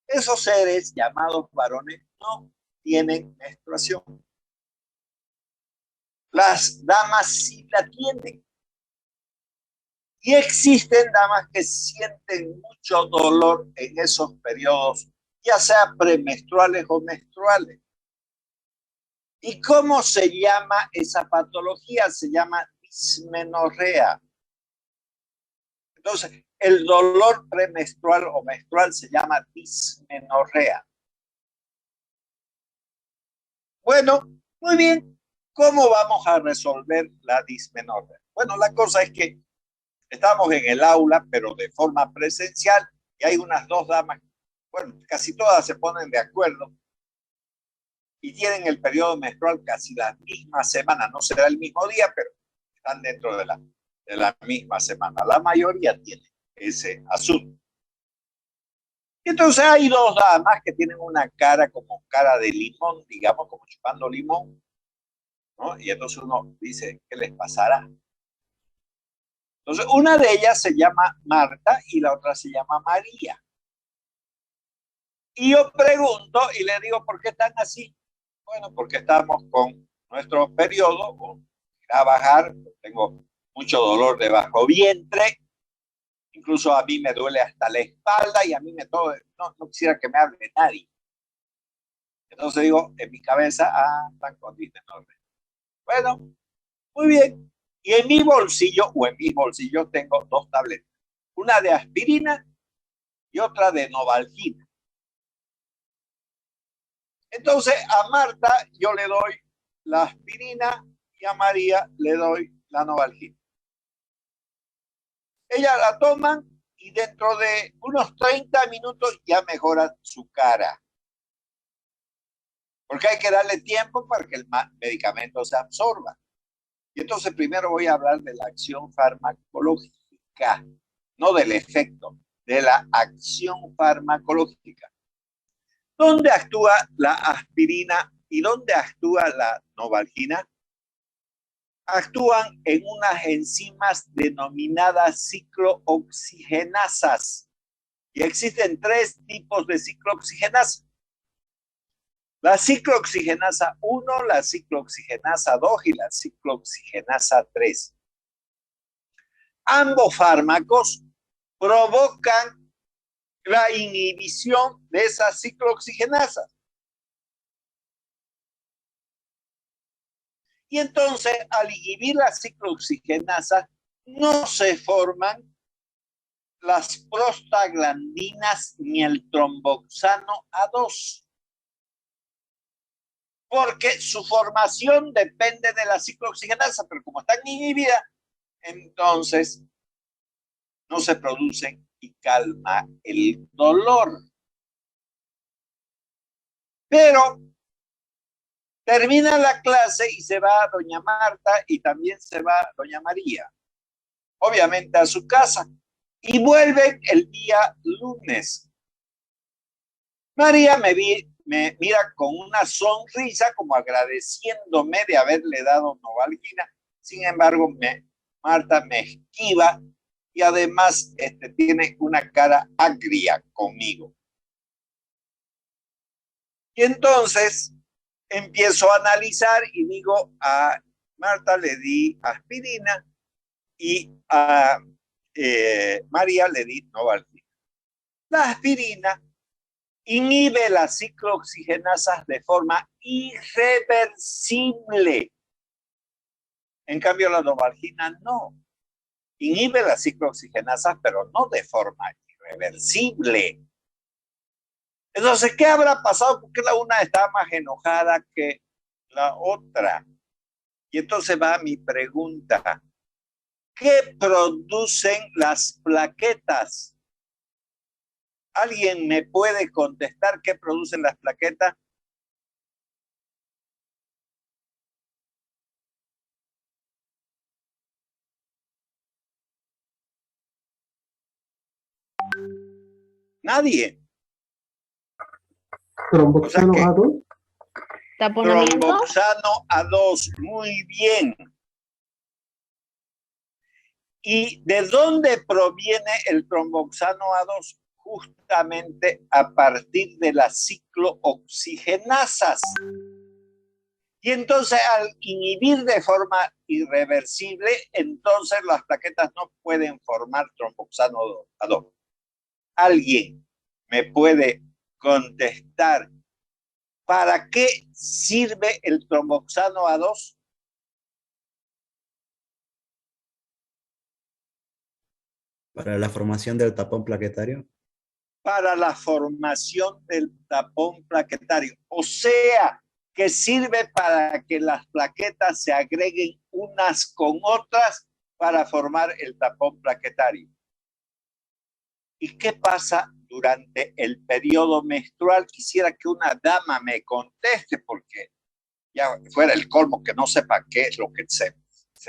Esos seres llamados varones no tienen menstruación. Las damas sí la tienen. Y existen damas que sienten mucho dolor en esos periodos, ya sea premenstruales o menstruales. ¿Y cómo se llama esa patología? Se llama dismenorrea. Entonces, el dolor premenstrual o menstrual se llama dismenorrea. Bueno, muy bien. ¿Cómo vamos a resolver la dismenorrea? Bueno, la cosa es que estamos en el aula, pero de forma presencial, y hay unas dos damas, bueno, casi todas se ponen de acuerdo, y tienen el periodo menstrual casi la misma semana. No será el mismo día, pero están dentro de la misma semana. La mayoría tiene ese asunto. Entonces hay dos damas que tienen una cara como cara de limón, digamos, como chupando limón, ¿no? Y entonces uno dice, ¿qué les pasará? Entonces una de ellas se llama Marta y la otra se llama María. Y yo pregunto y le digo, ¿por qué están así? Bueno, porque estamos con nuestro periodo, a bajar, tengo mucho dolor de bajo vientre, incluso a mí me duele hasta la espalda y a mí no quisiera que me hable nadie. Entonces digo, en mi cabeza, están con dismenorrea. Bueno, muy bien. Y en mi bolsillo, o en mis bolsillos, tengo dos tabletas. Una de aspirina y otra de Novalgina. Entonces, a Marta yo le doy la aspirina y a María le doy la Novalgina. Ella la toman y dentro de unos 30 minutos ya mejora su cara. Porque hay que darle tiempo para que el medicamento se absorba. Y entonces primero voy a hablar de la acción farmacológica, no del efecto, de la acción farmacológica. ¿Dónde actúa la aspirina y dónde actúa la Novalgina? Actúan en unas enzimas denominadas ciclooxigenasas. Y existen tres tipos de ciclooxigenasa. La ciclooxigenasa 1, la ciclooxigenasa 2 y la ciclooxigenasa 3. Ambos fármacos provocan la inhibición de esas ciclooxigenasas. Y entonces, al inhibir las ciclooxigenasas, no se forman las prostaglandinas ni el tromboxano A2. Porque su formación depende de la ciclooxigenasa, pero como están inhibidas, entonces no se producen y calma el dolor. Pero termina la clase y se va doña Marta y también se va doña María, obviamente a su casa, y vuelven el día lunes. María me mira con una sonrisa como agradeciéndome de haberle dado Novalgina. Sin embargo, Marta me esquiva y además tiene una cara agria conmigo. Y entonces empiezo a analizar y digo, a Marta le di aspirina y a María le di Novalgina. La aspirina inhibe las ciclooxigenasas de forma irreversible. En cambio, la Novalgina no. Inhibe las ciclooxigenasas, pero no de forma irreversible. Entonces, ¿qué habrá pasado? Porque la una está más enojada que la otra. Y entonces va mi pregunta. ¿Qué producen las plaquetas? ¿Alguien me puede contestar qué producen las plaquetas? Nadie. Tromboxano O sea A2. ¿Taponamiento? Tromboxano A2, muy bien. ¿Y de dónde proviene el tromboxano A2? Justamente a partir de las ciclooxigenasas. Y entonces al inhibir de forma irreversible, entonces las plaquetas no pueden formar tromboxano A2. ¿Alguien me puede contestar para qué sirve el tromboxano A2? Para la formación del tapón plaquetario. Para la formación del tapón plaquetario. O sea, que sirve para que las plaquetas se agreguen unas con otras para formar el tapón plaquetario. ¿Y qué pasa durante el periodo menstrual? Quisiera que una dama me conteste, porque ya fuera el colmo que no sepa qué es lo que se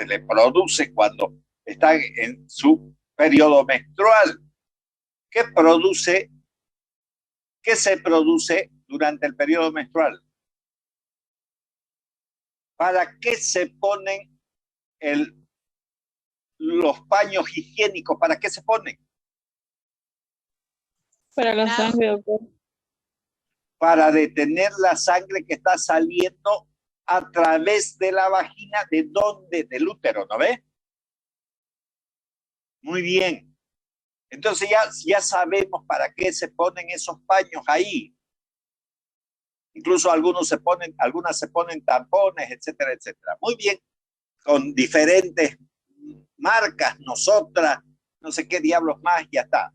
le produce cuando está en su periodo menstrual. ¿Qué se produce durante el periodo menstrual? ¿Para qué se ponen los paños higiénicos? ¿Para qué se ponen? Para la sangre, doctor. Para detener la sangre que está saliendo a través de la vagina. ¿De dónde? Del útero, ¿no ve? Muy bien. Entonces ya sabemos para qué se ponen esos paños ahí. Incluso algunas se ponen tampones, etcétera, etcétera. Muy bien, con diferentes marcas, nosotras, no sé qué diablos más, ya está.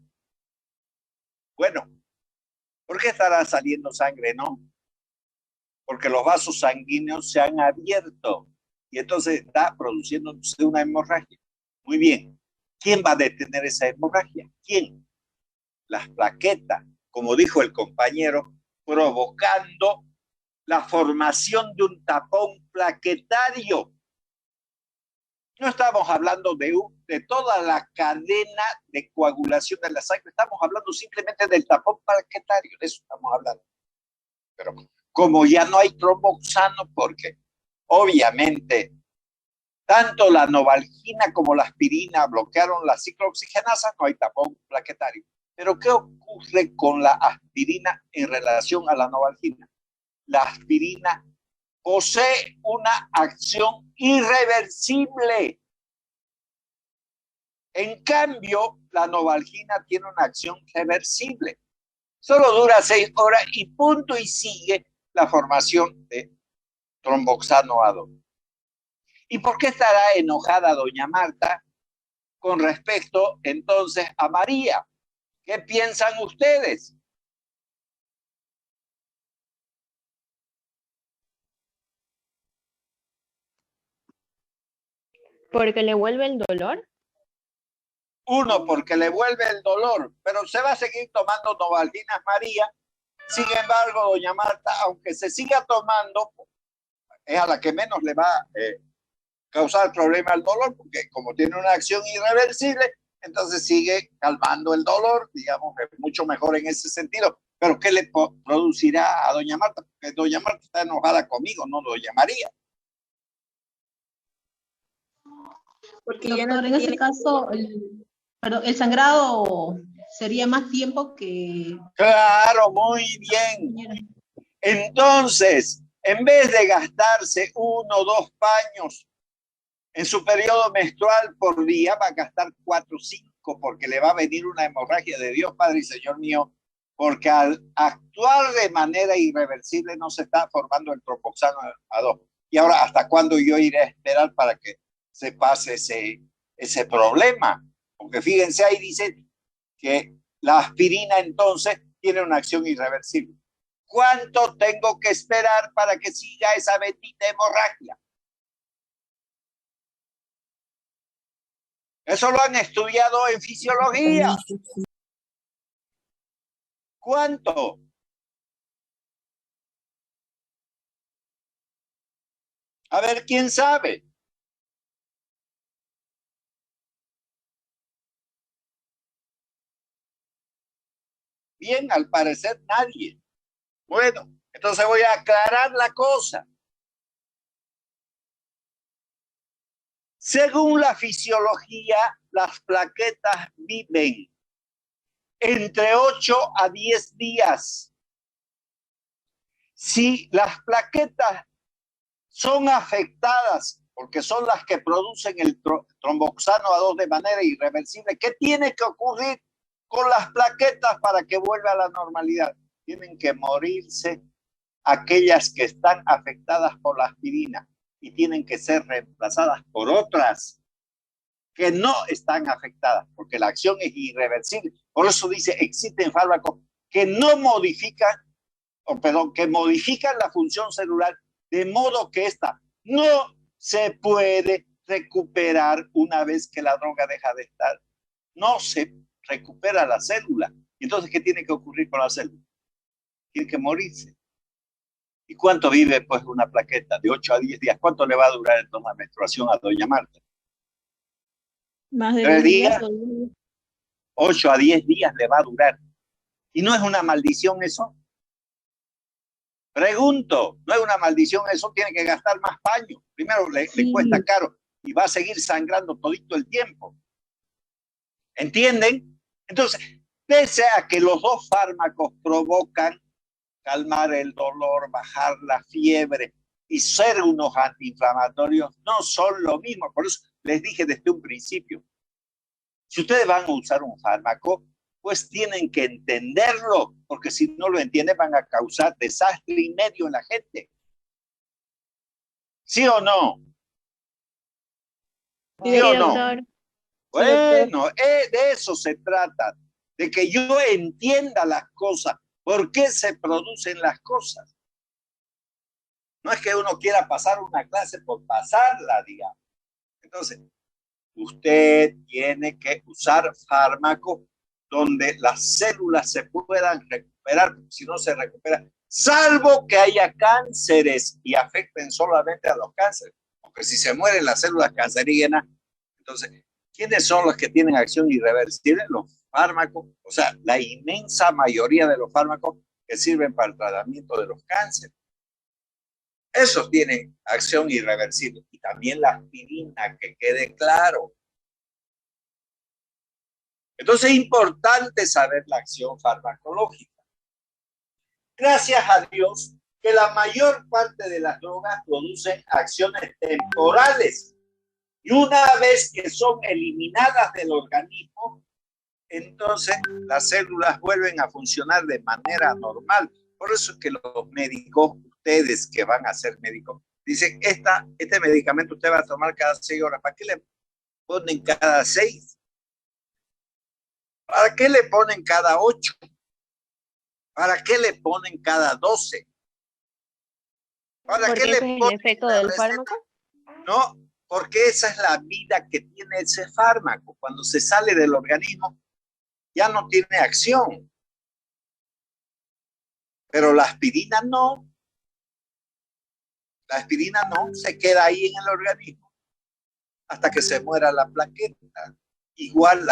Bueno, ¿por qué estará saliendo sangre, no? Porque los vasos sanguíneos se han abierto y entonces está produciéndose una hemorragia. Muy bien. ¿Quién va a detener esa hemorragia? ¿Quién? Las plaquetas, como dijo el compañero, provocando la formación de un tapón plaquetario. No estamos hablando de toda la cadena de coagulación de la sangre, estamos hablando simplemente del tapón plaquetario, de eso estamos hablando. Pero como ya no hay tromboxano, porque obviamente tanto la novalgina como la aspirina bloquearon la ciclooxigenasa, no hay tapón plaquetario. Pero ¿qué ocurre con la aspirina en relación a la novalgina? La aspirina posee una acción irreversible. En cambio, la novalgina tiene una acción reversible. Solo dura 6 horas y punto, y sigue la formación de tromboxano A2. ¿Y por qué estará enojada doña Marta con respecto entonces a María? ¿Qué piensan ustedes? ¿Porque le vuelve el dolor? Uno, porque le vuelve el dolor, pero se va a seguir tomando novalginas María. Sin embargo, doña Marta, aunque se siga tomando, es a la que menos le va a causar problema el dolor, porque como tiene una acción irreversible, entonces sigue calmando el dolor, digamos, es mucho mejor en ese sentido. Pero ¿qué le producirá a doña Marta? Porque doña Marta está enojada conmigo, no doña María. Porque doctor, en ese caso, el sangrado sería más tiempo que... Claro, muy bien. Entonces, en vez de gastarse 1 o 2 paños en su periodo menstrual por día, va a gastar 4 o 5, porque le va a venir una hemorragia de Dios Padre y Señor mío, porque al actuar de manera irreversible no se está formando el tromboxano A2. Y ahora, ¿hasta cuándo yo iré a esperar para que se pase ese problema? Porque fíjense, ahí dice que la aspirina entonces tiene una acción irreversible. ¿Cuánto tengo que esperar para que siga esa bendita hemorragia? Eso lo han estudiado en fisiología. ¿Cuánto? A ver, ¿quién sabe? Bien, al parecer nadie. Bueno, entonces voy a aclarar la cosa. Según la fisiología, las plaquetas viven entre 8 a 10 días. Si las plaquetas son afectadas, porque son las que producen el tromboxano A2 de manera irreversible, ¿qué tiene que ocurrir con las plaquetas para que vuelva a la normalidad? Tienen que morirse aquellas que están afectadas por la aspirina y tienen que ser reemplazadas por otras que no están afectadas, porque la acción es irreversible. Por eso dice, existen fármacos que no modifican, que modifican la función celular de modo que esta no se puede recuperar una vez que la droga deja de estar. No se recupera la célula. Entonces, ¿qué tiene que ocurrir con la célula? Tiene que morirse. ¿Y cuánto vive pues una plaqueta? De 8 a 10 días. ¿Cuánto le va a durar entonces la menstruación a doña Marta? Más de 3 días. 10 8 a 10 días le va a durar. ¿Y no es una maldición eso? Pregunto, ¿no es una maldición eso? Tiene que gastar más paño. Primero le cuesta caro y va a seguir sangrando todito el tiempo. ¿Entienden? Entonces, pese a que los dos fármacos provocan calmar el dolor, bajar la fiebre y ser unos antiinflamatorios, no son lo mismo. Por eso les dije desde un principio, si ustedes van a usar un fármaco, pues tienen que entenderlo, porque si no lo entienden van a causar desastre y medio en la gente. ¿Sí o no? ¿Sí o no? Bueno, de eso se trata, de que yo entienda las cosas, por qué se producen las cosas. No es que uno quiera pasar una clase por pasarla, digamos. Entonces, usted tiene que usar fármacos donde las células se puedan recuperar, si no se recupera, salvo que haya cánceres y afecten solamente a los cánceres. Porque si se mueren las células cancerígenas, entonces, ¿quiénes son los que tienen acción irreversible? Los fármacos, o sea, la inmensa mayoría de los fármacos que sirven para el tratamiento de los cánceres. Esos tienen acción irreversible. Y también la aspirina, que quede claro. Entonces es importante saber la acción farmacológica. Gracias a Dios que la mayor parte de las drogas producen acciones temporales. Y una vez que son eliminadas del organismo, entonces las células vuelven a funcionar de manera normal. Por eso es que los médicos, ustedes que van a ser médicos, dicen, este medicamento usted va a tomar cada 6 horas. ¿Para qué le ponen cada 6? ¿Para qué le ponen cada 8? ¿Para qué le ponen cada 12? ¿Para qué le ponen el efecto del fármaco? No, porque esa es la vida que tiene ese fármaco. Cuando se sale del organismo, ya no tiene acción. Pero la aspirina no. La aspirina no, se queda ahí en el organismo hasta que se muera la plaqueta. Igual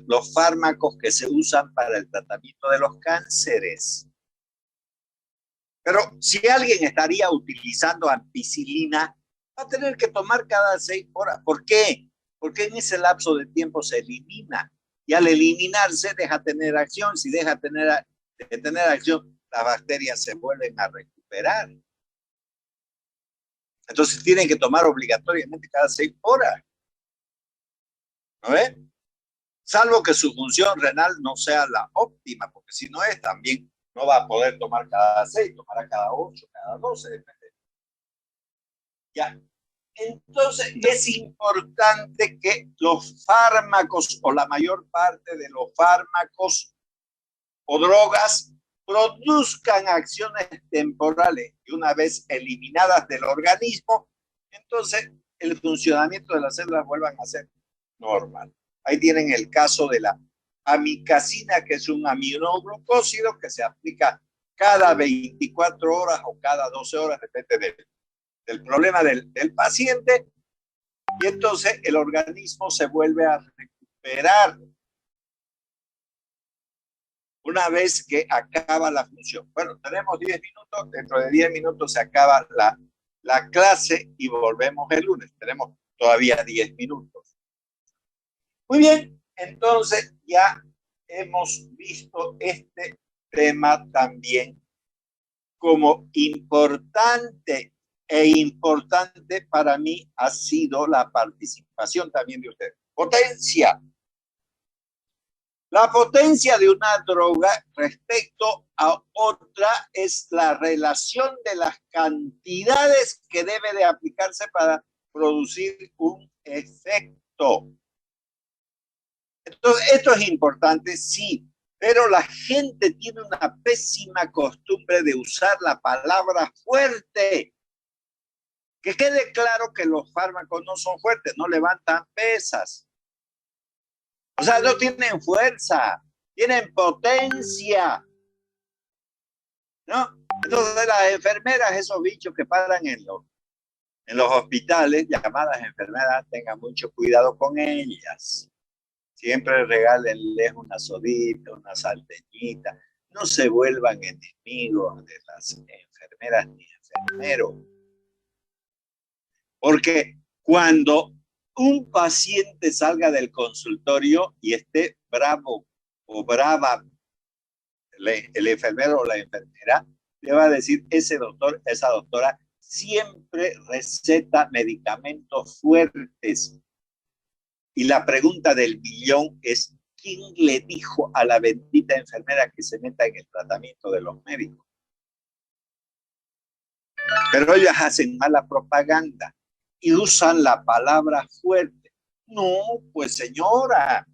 los fármacos que se usan para el tratamiento de los cánceres. Pero si alguien estaría utilizando ampicilina, va a tener que tomar cada 6 horas. ¿Por qué? Porque en ese lapso de tiempo se elimina. Y al eliminarse deja tener acción. Si deja de tener acción, las bacterias se vuelven a recuperar. Entonces tienen que tomar obligatoriamente cada 6 horas. ¿No ves? Salvo que su función renal no sea la óptima, porque si no es, también no va a poder tomar cada 6, tomará cada 8, cada 12, depende. Ya. Entonces es importante que los fármacos o la mayor parte de los fármacos o drogas produzcan acciones temporales y una vez eliminadas del organismo, entonces el funcionamiento de las células vuelvan a ser normal. Ahí tienen el caso de la amicacina, que es un aminoglucósido que se aplica cada 24 horas o cada 12 horas, depende del problema del paciente, y entonces el organismo se vuelve a recuperar una vez que acaba la función. Bueno, tenemos 10 minutos, dentro de 10 minutos se acaba la clase y volvemos el lunes. Tenemos todavía 10 minutos. Muy bien, entonces ya hemos visto este tema también como importante para mí ha sido la participación también de ustedes. Potencia. La potencia de una droga respecto a otra es la relación de las cantidades que debe de aplicarse para producir un efecto. Entonces, esto es importante, sí, pero la gente tiene una pésima costumbre de usar la palabra fuerte. Que quede claro que los fármacos no son fuertes, no levantan pesas. O sea, no tienen fuerza, tienen potencia, ¿no? Entonces las enfermeras, esos bichos que paran en los hospitales, llamadas enfermeras, tengan mucho cuidado con ellas. Siempre regálenles una sodita, una salteñita. No se vuelvan enemigos de las enfermeras ni enfermeros. Porque cuando un paciente salga del consultorio y esté bravo o brava, el enfermero o la enfermera le va a decir, ese doctor, esa doctora, siempre receta medicamentos fuertes. Y la pregunta del millón es, ¿quién le dijo a la bendita enfermera que se meta en el tratamiento de los médicos? Pero ellas hacen mala propaganda y usan la palabra fuerte. No, pues señora,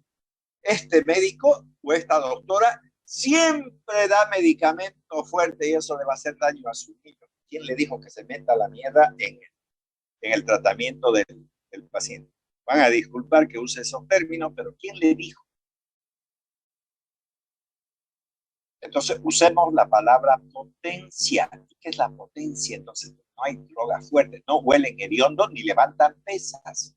este médico o esta doctora siempre da medicamento fuerte y eso le va a hacer daño a su niño. ¿Quién le dijo que se meta la mierda en el tratamiento del paciente? Van a disculpar que use esos términos, pero ¿quién le dijo? Entonces usemos la palabra potencia. ¿Qué es la potencia? Entonces no hay drogas fuertes, no huelen hediondo ni levantan pesas.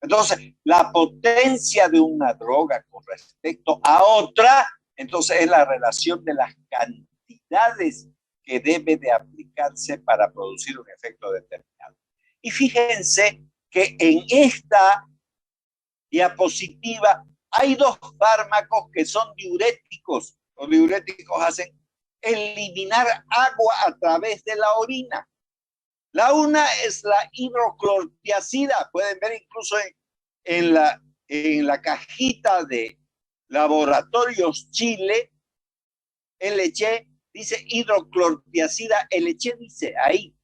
Entonces la potencia de una droga con respecto a otra, entonces es la relación de las cantidades que debe de aplicarse para producir un efecto determinado. Y fíjense que en esta diapositiva hay dos fármacos que son diuréticos. Los diuréticos hacen eliminar agua a través de la orina. La una es la hidroclortiazida. Pueden ver incluso en la cajita de Laboratorios Chile, LC, dice hidroclortiazida, LC dice ahí.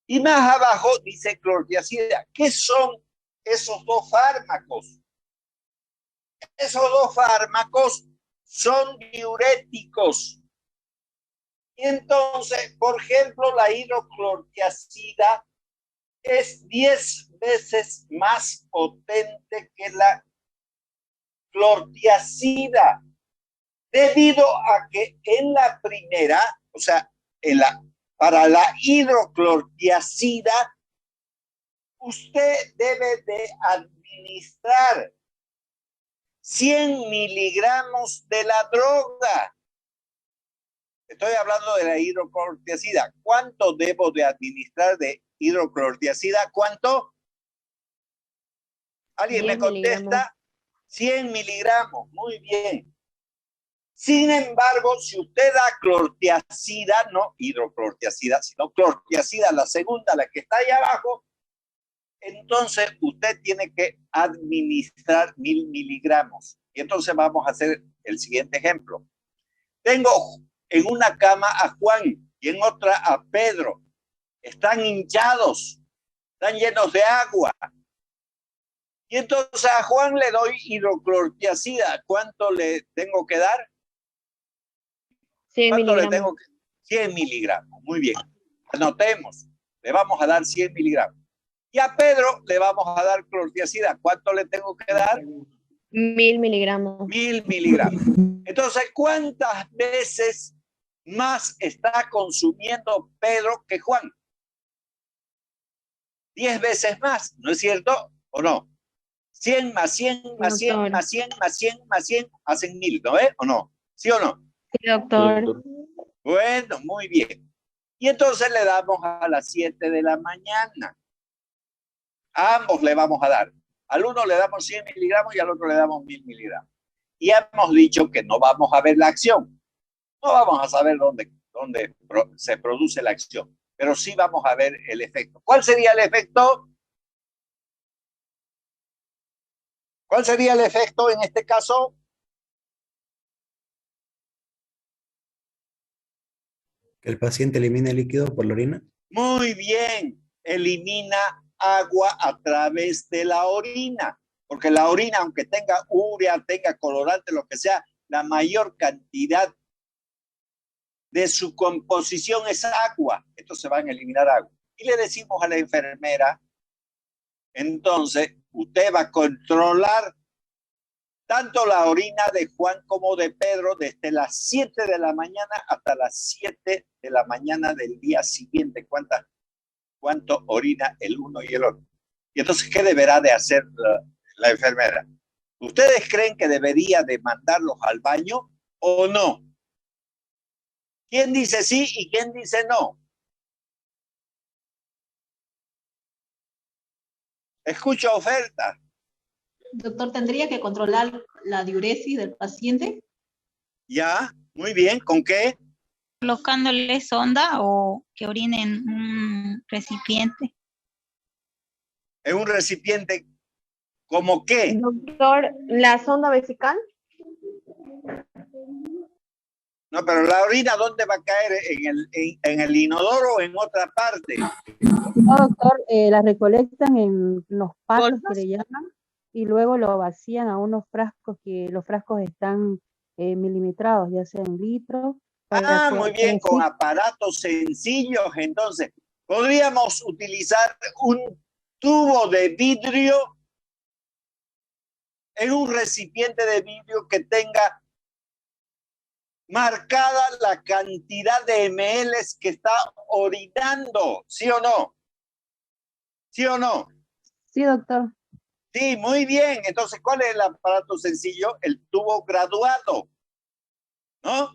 Y más abajo dice clortiazida. ¿Qué son esos dos fármacos? Esos dos fármacos son diuréticos. Y entonces, por ejemplo, la hidroclortiazida es 10 veces más potente que la clortiazida, debido a que en la primera, o sea, para la hidroclortiazida, usted debe de administrar 100 miligramos de la droga. Estoy hablando de la hidroclortiazida. ¿Cuánto debo de administrar de hidroclortiazida? ¿Cuánto? ¿Alguien me contesta? 100 miligramos. Muy bien. Sin embargo, si usted da clortiazida, no hidroclortiazida, sino clortiazida, la segunda, la que está ahí abajo, entonces usted tiene que administrar 1000 miligramos. Y entonces vamos a hacer el siguiente ejemplo. Tengo en una cama a Juan y en otra a Pedro. Están hinchados, están llenos de agua. Y entonces a Juan le doy hidroclortiazida. ¿Cuánto le tengo que dar? ¿Cuánto le tengo que? 100 miligramos. Muy bien. Anotemos. Le vamos a dar 100 miligramos. Y a Pedro le vamos a dar clortiazida. ¿Cuánto le tengo que dar? 1000 miligramos. 1000 miligramos. Entonces, ¿cuántas veces más está consumiendo Pedro que Juan? 10 veces más, ¿no es cierto? ¿O no? 100 más 100 más 100 más 100 más 100 más 100 hacen 1000, ¿no es? ¿O no? ¿Sí o no? Sí, doctor. Bueno, muy bien. Y entonces le damos a las 7 de la mañana. A ambos le vamos a dar. Al uno le damos 100 miligramos y al otro le damos 1000 miligramos. Y hemos dicho que no vamos a ver la acción. No vamos a saber dónde se produce la acción, pero sí vamos a ver el efecto. ¿Cuál sería el efecto? ¿Cuál sería el efecto en este caso? Que el paciente elimine líquido por la orina. Muy bien, elimina agua a través de la orina, porque la orina, aunque tenga urea, tenga colorante, lo que sea, la mayor cantidad de su composición es agua. Entonces van a eliminar agua. Y le decimos a la enfermera, entonces usted va a controlar tanto la orina de Juan como de Pedro desde las 7 de la mañana hasta las 7 de la mañana del día siguiente. ¿Cuánto orina el uno y el otro? Y entonces, ¿qué deberá de hacer la enfermera? ¿Ustedes creen que debería de mandarlos al baño o no? ¿Quién dice sí y quién dice no? Escucha oferta. Doctor, ¿tendría que controlar la diuresis del paciente? Ya, muy bien. ¿Con qué? Colocándole sonda o que orine en un recipiente. En un recipiente, ¿como qué? Doctor, ¿la sonda vesical? No, pero la orina, ¿dónde va a caer? ¿En el inodoro o en otra parte? No, doctor, la recolectan en los patos que le llaman y luego lo vacían a unos frascos que los frascos están milimetrados, ya sea en litros. Ah, muy bien, con aparatos sencillos. Entonces, podríamos utilizar un tubo de vidrio en un recipiente de vidrio que tenga marcada la cantidad de ml que está orinando, ¿sí o no? ¿Sí o no? Sí, doctor. Sí, muy bien. Entonces, ¿cuál es el aparato sencillo? El tubo graduado, ¿no?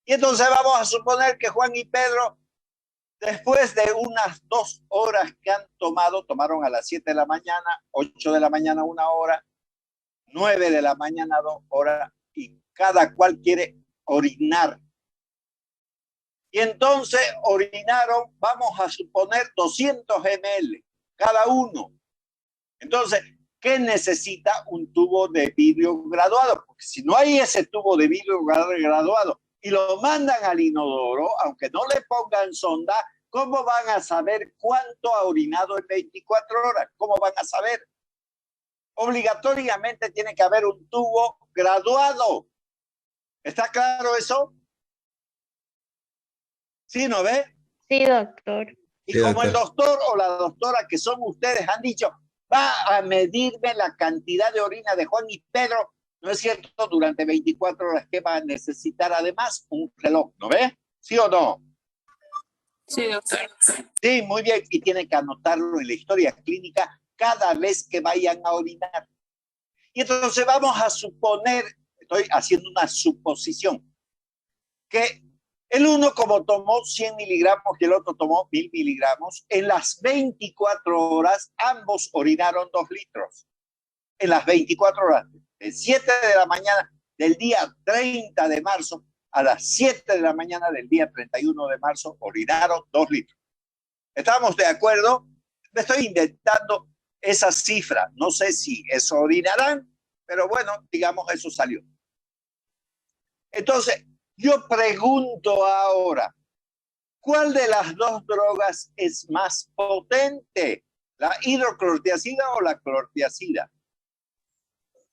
Y entonces vamos a suponer que Juan y Pedro, después de unas 2 horas que han tomaron a las 7 de la mañana, 8 de la mañana 1 hora, 9 de la mañana 2 horas, y cada cual quiere orinar. Y entonces orinaron, vamos a suponer 200 ml cada uno. Entonces, ¿qué necesita un tubo de vidrio graduado? Porque si no hay ese tubo de vidrio graduado y lo mandan al inodoro, aunque no le pongan sonda, ¿cómo van a saber cuánto ha orinado en 24 horas? ¿Cómo van a saber? Obligatoriamente tiene que haber un tubo graduado. ¿Está claro eso? ¿Sí, no ve? Sí, doctor. Y Sí, como el doctor. doctor o la doctora que son ustedes han dicho, va a medirme la cantidad de orina de Juan y Pedro, ¿no es cierto? Durante 24 horas, que va a necesitar además un reloj, ¿no ve? ¿Sí o no? Sí, doctor. Sí, muy bien. Y tiene que anotarlo en la historia clínica cada vez que vayan a orinar. Y entonces vamos a suponer, estoy haciendo una suposición, que el uno como tomó 100 miligramos y el otro tomó 1000 miligramos, en las 24 horas ambos orinaron 2 litros. En las 24 horas, de 7 de la mañana del día 30 de marzo a las 7 de la mañana del día 31 de marzo, orinaron 2 litros. ¿Estamos de acuerdo? Me estoy inventando esa cifra. No sé si eso orinarán, pero bueno, digamos, eso salió. Entonces, yo pregunto ahora, ¿cuál de las dos drogas es más potente? ¿La hidroclortiazida o la clortiazida?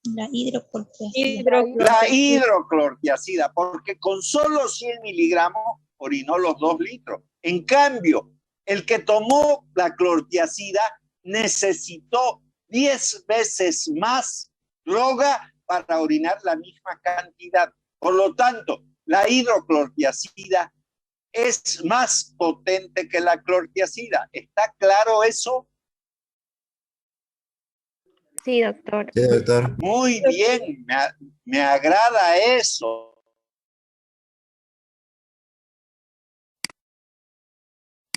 La hidroclortiazida. La hidroclortiazida, porque con solo 100 miligramos orinó los 2 litros. En cambio, el que tomó la clortiazida necesitó 10 veces más droga para orinar la misma cantidad. Por lo tanto, la hidroclortiazida es más potente que la clortiazida. ¿Está claro eso? Sí, doctor. Sí, doctor. Muy bien, me agrada eso.